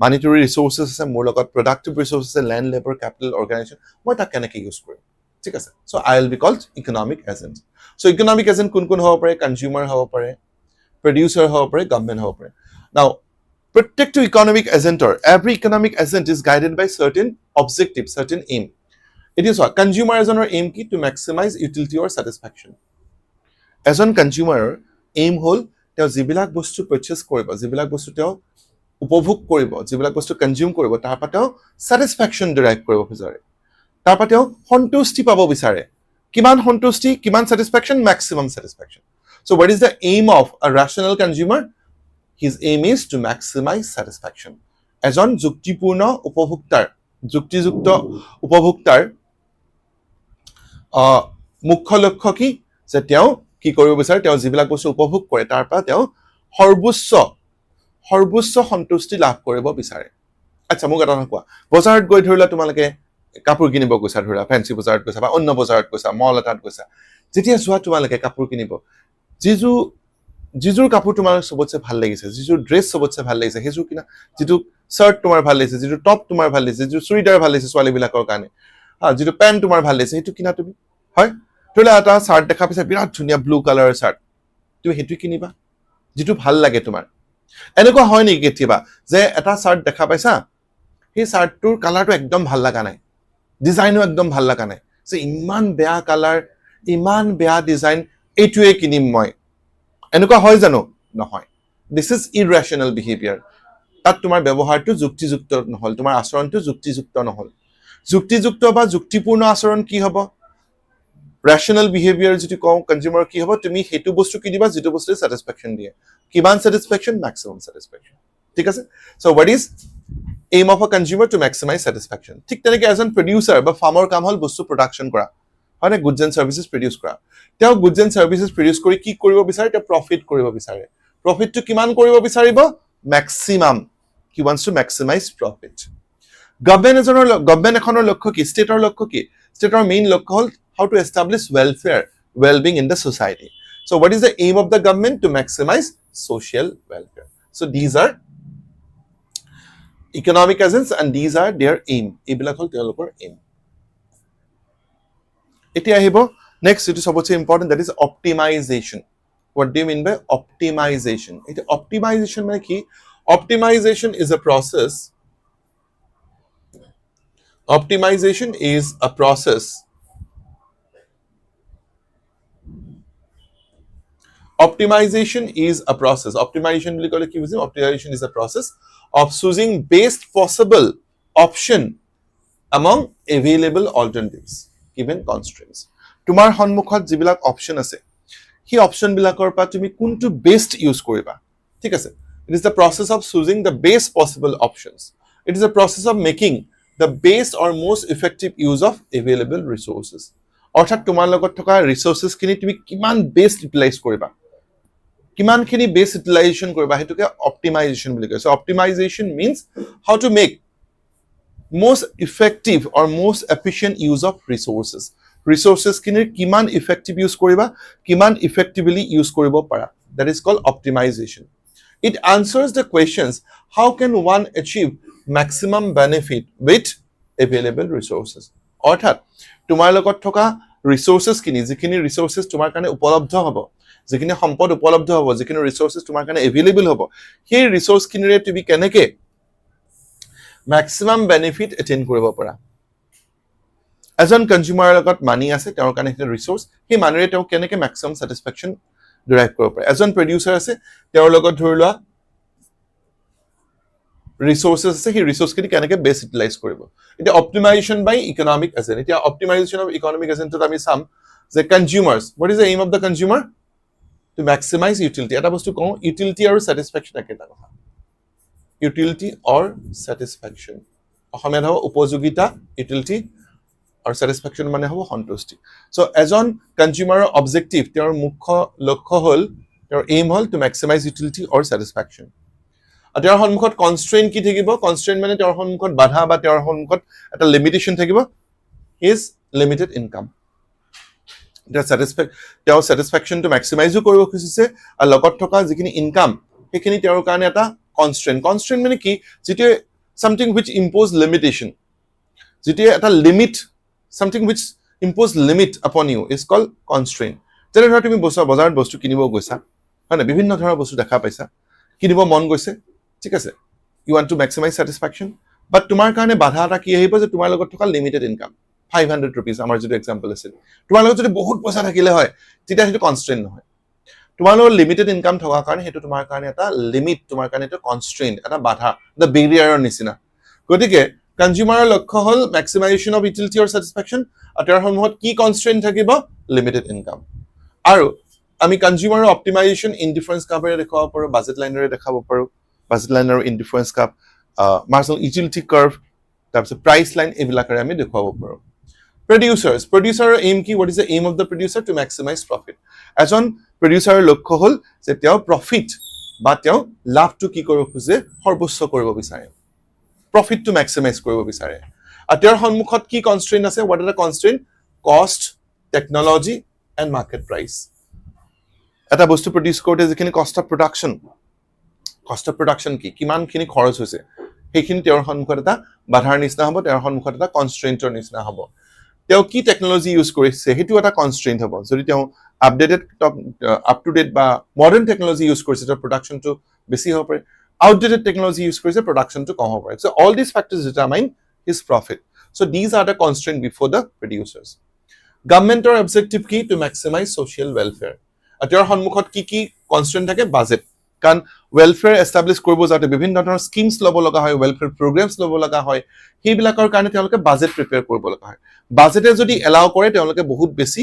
monetary resources আছে মোৰ লগত productive resources আছে land labor capital organization মই তা কেনেকে ইউজ কৰিম ঠিক আছে so I will be called economic agent so economic agent কোন কোন হ'ব পাৰে consumer হ'ব পাৰে producer হ'ব পাৰে government হ'ব পাৰে now প্ৰত্যেকটো economic agent or every economic agent is guided by certain objective certain aim it is what consumer এজনৰ aim কি to maximize utility or satisfaction এজন consumer aim হল তেওঁ যিবিলাক বস্তু purchase কৰিব যিবিলাক বস্তু তেওঁ উপভোগ কৰিব যিবিলাক বস্তু কনজিউম কৰিব তাৰ পৰা তেওঁ satisfaction derive কৰিব বিচাৰে তাৰ পৰা তেওঁ সন্তুষ্টি পাব বিচাৰে কিমান সন্তুষ্টি কিমান satisfaction maximum satisfaction so what is the aim of a rational consumer his aim is to maximize satisfaction এজন যুক্তিপূৰ্ণ উপভোক্তাৰ যুক্তিযুক্ত উপভোক্তাৰ মুখ্য লক্ষ্য কি যে তেওঁ কি কৰিব বিচাৰে তেওঁ যিবিলাক বস্তু উপভোগ কৰে তাৰ পৰা তেওঁ সৰ্বোচ্চ সন্তুষ্টি লাভ কৰিব বিচাৰে আচ্ছা মোক এটা কোৱা বজাৰত গৈ ধৰিলা তোমালোকে কাপোৰ কিনিব গৈছা ধৰা ফেন্সি বজাৰত গৈছা বা অন্য বজাৰত গৈছা মল এটাত গৈছা যেতিয়া যোৱা তোমালোকে কাপোৰ কিনিব যিজোৰ কাপোৰ তোমাৰ সবতছে ভাল লাগিছে যিজোৰ ড্ৰেছ সবতছে ভাল লাগিছে সেইজোৰ কিনা যিটো শাৰ্ট তোমাৰ ভাল লাগিছে যিটো টপ তোমাৰ ভাল লাগিছে যিটো চুৰিদাৰ ভাল লাগিছে ছোৱালী বিলাকৰ কাৰণে যিটো পেন্ট তোমাৰ ভাল লাগিছে সেইটো কিনা তুমি হয় ধৰিলা এটা শাৰ্ট দেখা পাইছা বিৰাট ধুনীয়া ব্লু কালাৰৰ শাৰ্ট তুমি সেইটো কিনিবা যিটো ভাল লাগে তোমাৰ এনেকুৱা হয় নেকি কেতিয়াবা যে এটা শাৰ্ট দেখা পাইছা সেই শাৰ্টটোৰ কালাৰটো একদম ভাল লাগা নাই ডিজাইনও একদম ভাল লাগা নাই যে ইমান বেয়া কালাৰ ইমান বেয়া ডিজাইন এইটোৱে কিনিম মই এনেকুৱা হয় জানো নহয় দিস ইজ ইৰেশনাল বিহেভিয়াৰ তাত তোমাৰ ব্যৱহাৰটো যুক্তিযুক্ত নহল তোমাৰ আচৰণটো যুক্তিযুক্ত নহল যুক্তিযুক্ত বা যুক্তিপূৰ্ণ আচৰণ কি হ'ব ৰেশনাল বিহেভিয়াৰ যেটো কওঁ কনজিউমাৰ কি হ'ব তুমি হেতু বস্তু কি দিবা যেটো বস্তু স্যাটিসফ্যাকশন দিয়ে কিমান স্যাটিসফ্যাকশন ম্যাক্সিমাম স্যাটিসফ্যাকশন ঠিক আছে so what is aim of a consumer to maximize satisfaction ঠিক তেনেকৈ এজন প্ৰডিউচাৰ বা ফাৰ্মৰ কাম হল বস্তু প্ৰডাকশন কৰা হয় গুডছ এণ্ড সাৰ্ভিসেস প্ৰডিউস কৰা তেওঁ গুডছ এণ্ড সাৰ্ভিসেস প্ৰডিউস কৰি কি কৰিব বিচাৰে তেওঁ প্ৰফিট কৰিব বিচাৰে প্ৰফিটটো কিমান কৰিব বিচাৰিব maximum he wants to maximize profit government এখনৰ লক্ষ্য কি ষ্টেটৰ লক্ষ্য কি ষ্টেটৰ মেইন লক্ষ্য হল how to establish welfare well-being in the society so what is the aim of the government to maximize social welfare so these are economic agents and these are their aim এইবিলাক হল তেওঁলোকৰ aim এতিয়া আহিব next it is সবচে important that is optimization what do you mean by optimization এটা optimization মানে কি optimization is a process optimization is a process optimization বুলি ক'লে কি বুজিম optimization is a process of choosing best possible option among available alternatives given constraints তোমাৰ সন্মুখত যিবিলাক option আছে সেই অপচন বিলাকৰ পৰা তুমি কোনটো বেষ্ট ইউজ কৰিবা ঠিক আছে it is the process of choosing the best possible options it is a process of making the best or most effective use of available resources অৰ্থাৎ তোমাৰ লগত থকা ৰিসোৰ্সেস খিনি তুমি কিমান বেষ্ট ইউটিলাইজ কৰিবা কিমানখিনি বেষ্ট ইউটিলাইজেশন কৰিবা হেতুকে অপটিমাইজেশন বুলি কয় so optimisation means how to make most effective or most efficient use of resources খিনিৰ কিমান effective use কৰিবা কিমান effectively use কৰিব পাৰা that is called optimization it answers the questions how can one achieve maximum benefit with available resources অৰ্থাৎ তোমাৰ লগত থকা resources খিনি যিখিনি resources তোমাৰ কাৰণে উপলব্ধ হ'ব যিখিনি সম্পদ উপলব্ধ হ'ব যিখিনি resources তোমাৰ কাৰণে available হ'ব সেই resource খিনিৰে তুমি কেনেকে maximum benefit attain কৰিব পাৰা এজন কনজিউমাৰৰ লগত মানি আছে তেওঁৰ কাৰণে এটা resource সেই মানিৰে তেওঁ কেনেকে maximum satisfaction derive কৰিব পাৰে এজন প্ৰডিউচাৰ আছে তেওঁৰ লগত ধৰিলোৱা resources আছে সেই resource খিনি কেনেকে বেষ্ট ইউটিলাইজ কৰিব এটা অপটিমাইজেশন বাই ইকোনমিক এজেন্ট এটা অপটিমাইজেশন অফ ইকোনমিক এজেন্টত আমি চাম যে কনজিউমাৰ্স what is the aim of the consumer to maximize utility এটা বস্তু কওঁ utility আৰু satisfaction একেটা কথা utility or satisfaction অসমীয়াত হ'ব উপযোগিতা utility আৰু satisfaction মানে হ'ব সন্তুষ্টি সো এজন কনজিউমাৰৰ অবজেক্টিভ তেওঁৰ মুখ্য লক্ষ্য হল তেওঁৰ aim hall to maximize utility or satisfaction তেওঁৰ সন্মুখত কনস্ট্ৰেইন কি থাকিব কনস্ট্ৰেইন মানে তেওঁৰ সন্মুখত বাধা বা তেওঁৰ সন্মুখত এটা লিমিটেশন থাকিব his limited income তেওঁৰ satisfaction to maximize কৰিব খুজিছে আৰু লগত থকা যিখিনি ইনকাম সেইখিনি তেওঁৰ কাৰণে এটা কনস্ট্ৰেইন মানে কি যেটো something which impose limitation যেটো এটা limit something which impose limit upon you is called constraint যেনে ধৰা তুমি বজাৰত বস্তু কিনিব গৈছা হয় না বিভিন্ন ধৰণৰ বস্তু দেখা পাইছা কিনিব মন গৈছে ঠিক আছে you want to maximize satisfaction but তোমাৰ কাৰণে বাধা এটা কি আহিব যে তোমাৰ লগত থকা লিমিটেড ইনকাম 500 rupees আমাৰ যেটো এক্সাম্পল আছিল তোমাৰ লগত যদি বহুত পইচা থাকিলে হয় তেতিয়া হেতু কনস্ট্ৰেইন নহয় তোমাৰ লগত লিমিটেড ইনকাম থকা কাৰণে হেতু তোমাৰ কাৰণে এটা লিমিট তোমাৰ কাৰণে এটা কনস্ট্ৰেইন এটা বাধা দা বেৰিয়াৰৰ নিচিনা গতিকে কনজিউমাৰৰ লক্ষ্য হল maximization of utility or satisfaction আৰু তাৰ সন্মুখত কি কনস্ট্ৰেইন থাকিব লিমিটেড ইনকাম আৰু আমি কনজিউমাৰৰ অপটিমাইজেশন ইনডিফাৰেন্স কাৰ্ভৰে দেখাব পাৰো বাজেট লাইনৰে দেখাব পাৰো বাজেট লাইন আৰু ইনডিফাৰেন্স কাৰ্ভ মাৰ্জিনাল ইউটিলিটি কাৰ্ভ তাৰপিছত প্ৰাইস লাইন এইবিলাকৰে আমি দেখাব পাৰো producer aim কি what is the aim of the producer to maximize profit এজন producer লক্ষ্য হল যে তেওঁ profit বা তেওঁ লাভটো কি কৰিব খুজে সৰ্বোচ্চ কৰিব বিচাৰে profit to maximize কৰিব বিচাৰে আৰু তেওঁৰ সন্মুখত কি কনস্ট্ৰেইন আছে what are the constraint cost technology and market price এটা বস্তু প্ৰডিউস কৰোতে যিখিনি কষ্ট অফ প্ৰডাকশন কি কিমানখিনি খৰচ হৈছে সেইখিনি তেওঁৰ সন্মুখত এটা বাধাৰ নিচিনা হ'ব তেওঁৰ সন্মুখত এটা কনস্ট্ৰেইন্টৰ নিচিনা হ'ব তেওঁ কি টেকনলজি ইউজ কৰিছে হেতু এটা কনস্ট্ৰেইন্ট হ'ব যদি তেওঁ আপডেটেড আপ টু ডেট বা মডাৰ্ন টেকনলজি ইউজ কৰিছে তাৰ প্ৰডাকশনটো বেছি হ'ব পাৰে outdated technology use কৰিছে production to কম হ'ব পাৰে so all these factors determine his profit so these are the constraint before the producers government or objective key to maximize social welfare আৰু তেওঁৰ সন্মুখত কি constraint থাকে budget কাৰণ welfare establish কৰিব যাতে বিভিন্ন ধৰণৰ স্কিমছ ল'ব লগা হয় welfare programs ল'ব লগা হয় সেইবিলাকৰ কাৰণে তেওঁলোকে বাজেট প্ৰিপেয়াৰ কৰিব লগা হয় বাজেটে যদি এলাও কৰে তেওঁলোকে বহুত বেছি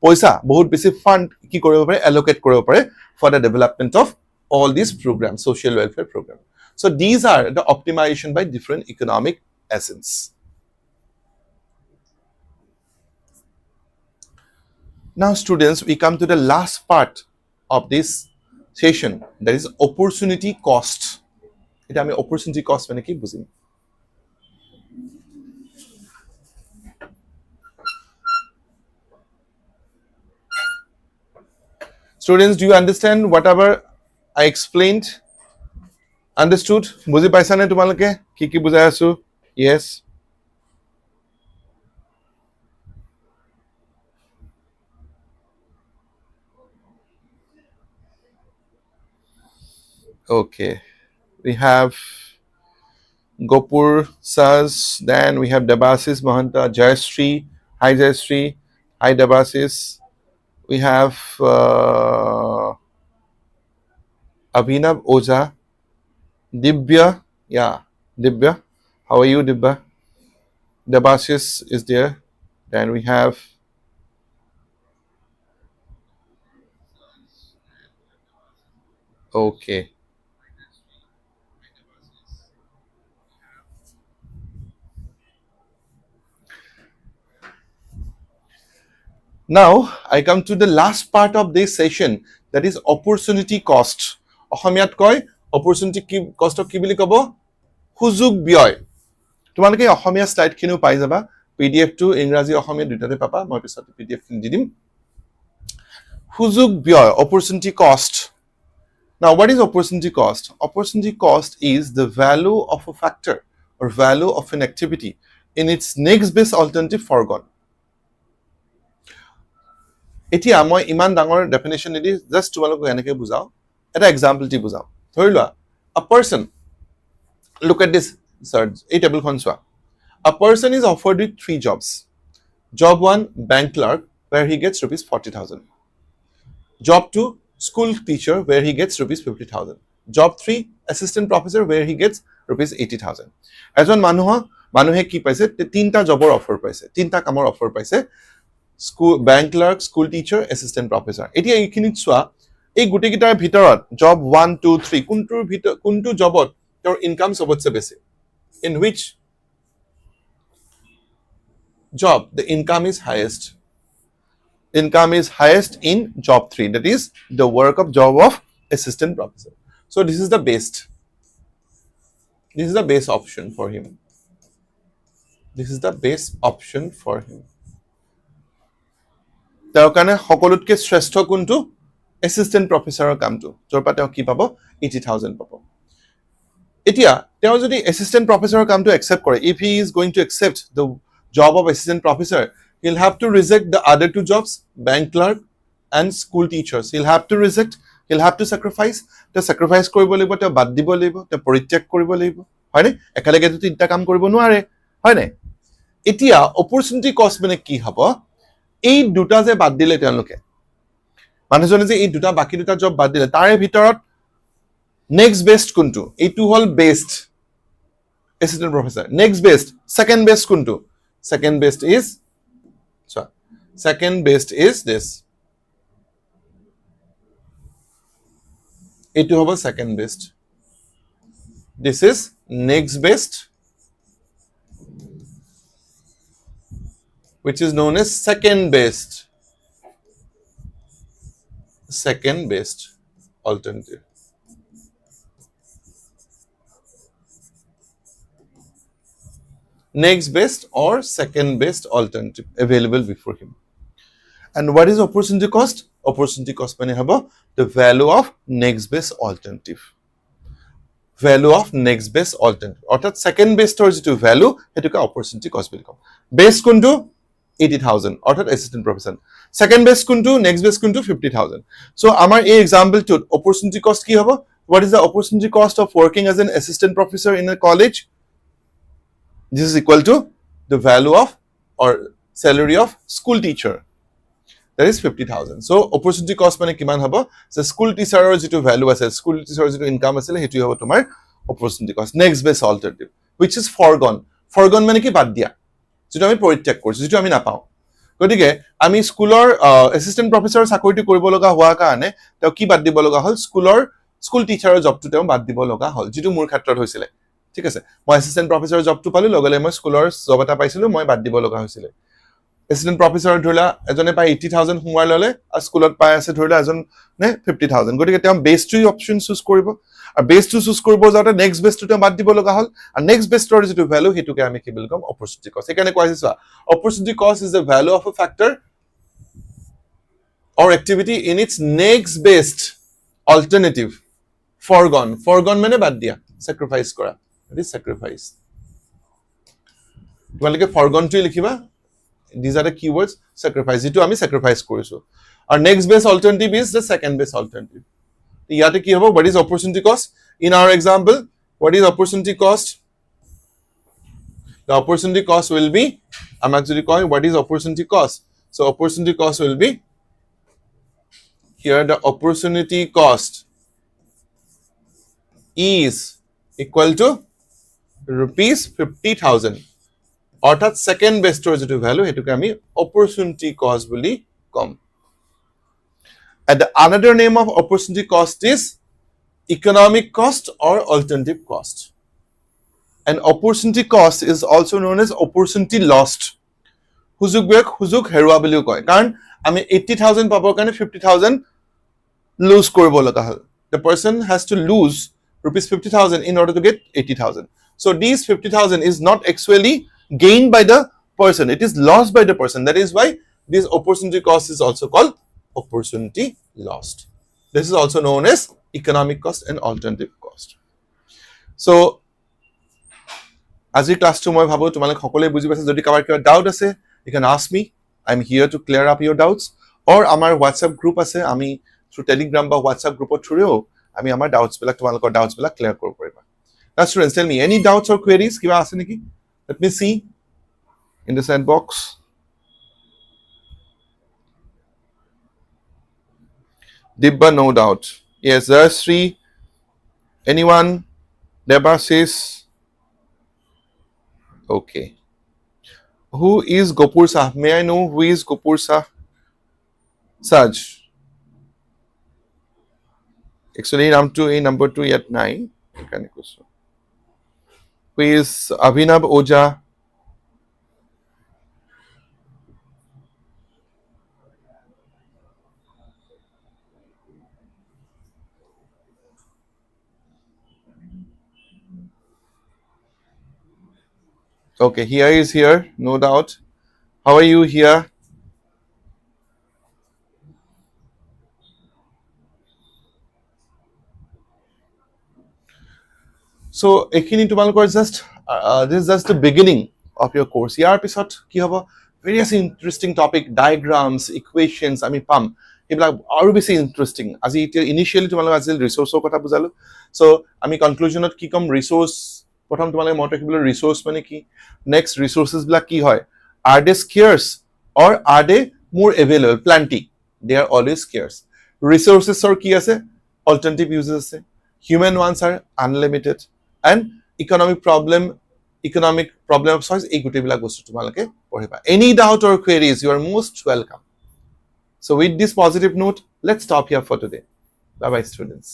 পইচা বহুত বেছি ফান্ড কি কৰিব পাৰে allocate কৰিব পাৰে for the development of all these programs social welfare program so these are the optimization by different economic essence now students we come to the last part of this session that is opportunity cost এটা আমি opportunity cost মানে কি বুজিম students do you understand whatever I explained understood বুজি পাইছা নে তোমালোকে কি কি বুজাই আছো yes okay we have Gopur Saz then we have Debasis Mahanta Jayashree hi Jayashree hi Debasis we have Abhinav Oza Dibya yeah Dibya how are you Dibya Debasis is there then we have okay now I come to the last part of this session that is opportunity cost অসমীয়াত কয় opportunity cost কি বুলি কব সুযোগ ব্যয় তোমালোকে অসমীয়া slide খিনিও পাই যাবা পিডিএফ টো ইংৰাজী অসমীয়া দুটাতে পাবা মই পিছত পিডিএফ খিনি দি দিম সুযোগ ব্যয় opportunity cost now what is opportunity cost opportunity cost is the value of a factor or value of an activity in its next best alternative foregone এতিয়া মই ইমান ডাঙৰ ডেফিনেশন নিদি জাস্ট তোমালোকক এনেকৈ বুজাও এটা এক্সাম্পল দি বুজাও ধৰি লোৱা a person look at this sir এই টেবুলখন চোৱা a person is offered with 3 jobs job 1 bank clerk where he gets rupees 40,000 job 2 school teacher where he gets rupees 50,000 job 3 assistant professor where he gets rupees 80,000 এজন মানুহে কি পাইছে তিনটা জবৰ offer পাইছে তিনটা কামৰ অফাৰ পাইছে school bank clerk school teacher assistant professor এতিয়া এইখিনিত চোৱা এই গুটিকিটাৰ ভিতৰত job 1 2 3 কোনটো জবত your income সবতছে বেছি in which job the income is highest in job 3 that is the work of job of assistant professor so this is the best option for him তেওঁৰ কাৰণে সকলোতকৈ শ্ৰেষ্ঠ কোনটো এসিস্টেন্ট প্ৰফেসৰৰ কামটো যৰ পৰা তেওঁ কি পাব 80,000 পাব এতিয়া তেওঁ যদি এসিস্টেন্ট প্ৰফেসৰৰ কামটো একসেপ্ট কৰে if he is going to accept the job of assistant professor he'll have to reject the other two jobs bank clerk and school teachers he'll have to sacrifice কৰিব লাগিব তেওঁ বাদ দিব লাগিব তেওঁ পৰিত্যাগ কৰিব লাগিব হয়নে একেলগে তো তিনটা কাম কৰিব নোৱাৰে হয়নে এতিয়া opportunity cost মানে কি হ'ব এই দুটা যে বাদ দিলে তেওঁলোকে মানুহজনে যে এই দুটা বাকি দুটা জব বাদ দিলে তাৰে ভিতৰত নেক্সট বেস্ট কোনটো এইটো হল best assistant professor next best second best কোনটো second best is this এইটো হ'ব second best this is next best which is known as second best alternative next best or second best alternative available before him and what is opportunity cost মানে হ'ব the value of next best alternative অৰ্থাৎ second best or যিটো value হেতুকে opportunity cost বুলি কম best কোনটো 80,000 অর্থাৎ assistant professor second best কোনটো next best কোনটো 50,000 so আমাৰ এই example টোত opportunity cost কি হ'ব what is the opportunity cost of working as an assistant professor in a college this is equal to the value of or salary of school teacher that is 50,000. So opportunity cost মানে কিমান হ'ব? So school teacher যিটো value আছে, school teacher যিটো income আছিল হেতু হ'ব তোমাৰ opportunity cost. Next best alternative, which is foregone. Foregone মানে কি বাদ দিয়া, যেটো আমি পৰিত্যাগ কৰিছো, যেটো আমি নাপাও। গতিকে আমি স্কুলৰ এসিস্টেন্ট প্ৰফেসৰ চাকৰিটো কৰিব লগা হোৱা কাৰণে তেওঁ কি বাদ দিব লগা হল, স্কুল টিচাৰৰ জবটো তেওঁ বাদ দিব লগা হল, যেটো মোৰ ক্ষেত্ৰত হৈছিল। ঠিক আছে, মই এসিস্টেন্ট প্ৰফেসৰৰ জবটো পালো, লগলে মই স্কুলৰ জব এটা পাইছিলো, মই বাদ দিব লগা হৈছিল। এসিস্টেন্ট প্ৰফেসৰ ধৰিলা এজনে পাই 80,000 সোমাই ললে, আৰু স্কুলত পাই আছে ধৰিলা এজনে 50,000। গতিকে তেওঁ বেষ্ট অপচন চুজ কৰিব, আৰু বেষ্টটো চুজ কৰিব যাওঁতে নেক্সট বেষ্টটো তেওঁ বাদ দিব লগা হল, আৰু নেক্সট বেষ্টৰ যিটো ভ্যালু হেতুকে আমি কি বুলি কম, অপৰচুনিটি কষ্ট। সেইকাৰণে কোৱা হৈছে opportunity cost is the value of a factor or activity in its next best alternative. Foregone মানে বাদ দিয়া, sacrifice কৰা, that is sacrifice. তোমালোকে foregone টো লিখিবা, these are the keywords, sacrifice, যেটো আমি sacrifice কৰিছো। আৰু next best alternative is the second best alternative. ইয়াতে কি হ'ব, what is opportunity cost? In our example, what is opportunity cost? The opportunity cost will be, I'm actually calling what is opportunity cost. So opportunity cost will be, here the opportunity cost is equal to rupees 50,000. অর্থাৎ second বেস্টৰ যেটো value হেতুকে আমি opportunity cost বুলি কম। And the another name of opportunity cost is economic cost or alternative cost. And opportunity cost is also known as opportunity lost. সুযোগ হেৰুৱা বুলিও কয়, কাৰণ আমি 80,000 পাবৰ কাৰণে 50,000 লুজ কৰিব লগা হল। The person has to lose rupees 50,000 in order to get 80,000. So these 50,000 is not actually gained by the person, it is lost by the person. That is why this opportunity cost is also called opportunity lost. This is also known as economic cost and alternative cost. So আজি ক্লাসটো মই ভাবো তোমালোক সকলোৱে বুজি পাইছা। যদি কাৰোবাৰ কিবা ডাউট আছে, you can ask me, I'm here to clear up your doubts. or আমাৰ WhatsApp group আছে, আমি through Telegram বা WhatsApp গ্ৰুপৰ থ্ৰুৰেও আমি আমাৰ ডাউটস বিলাক, তোমালোকৰ ডাউটস বিলাক ক্লিয়াৰ কৰিব পাৰিবা। Now students, tell me any doubts or queries, কিবা আছে নেকি? Let me see in the chat box. Dibba, no doubt. Yes, Sri, anyone? Debasis? Okay. Who is Gopur Sah? May I know who is Gopur Sah? Saj. Actually, number two yet 9. Who is Abhinav Oja? Okay, here is here, no doubt. How are you here? So, ekhini tumalokor just this is just the beginning of your course. Yar pisot ki hobo, various interesting topic, diagrams, equations, ami pam ebilak aru beshi interesting. Aji initially tumalok azil resource kotha bujalo. So ami conclusion ot ki kom resource prothom tumalok mot rakhibole resource mane ki, next resources bilak ki hoy, are they scarce or are they more available? Plenty, they are always scarce. Resources or ki ase, alternative uses ase, human ones are unlimited, and economic problem of choice, এই গোটেইবিলাক বস্তু তোমালোকে পঢ়িবা। Any doubt or queries, you are most welcome. So with this positive note, let's stop here for today. Bye bye students.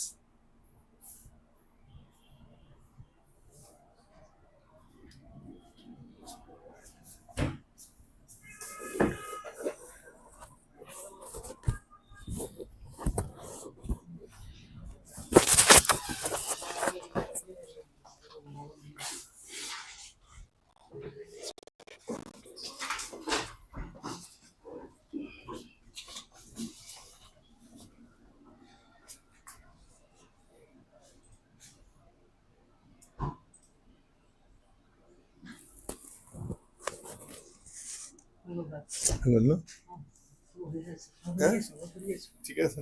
ঠিক আছে।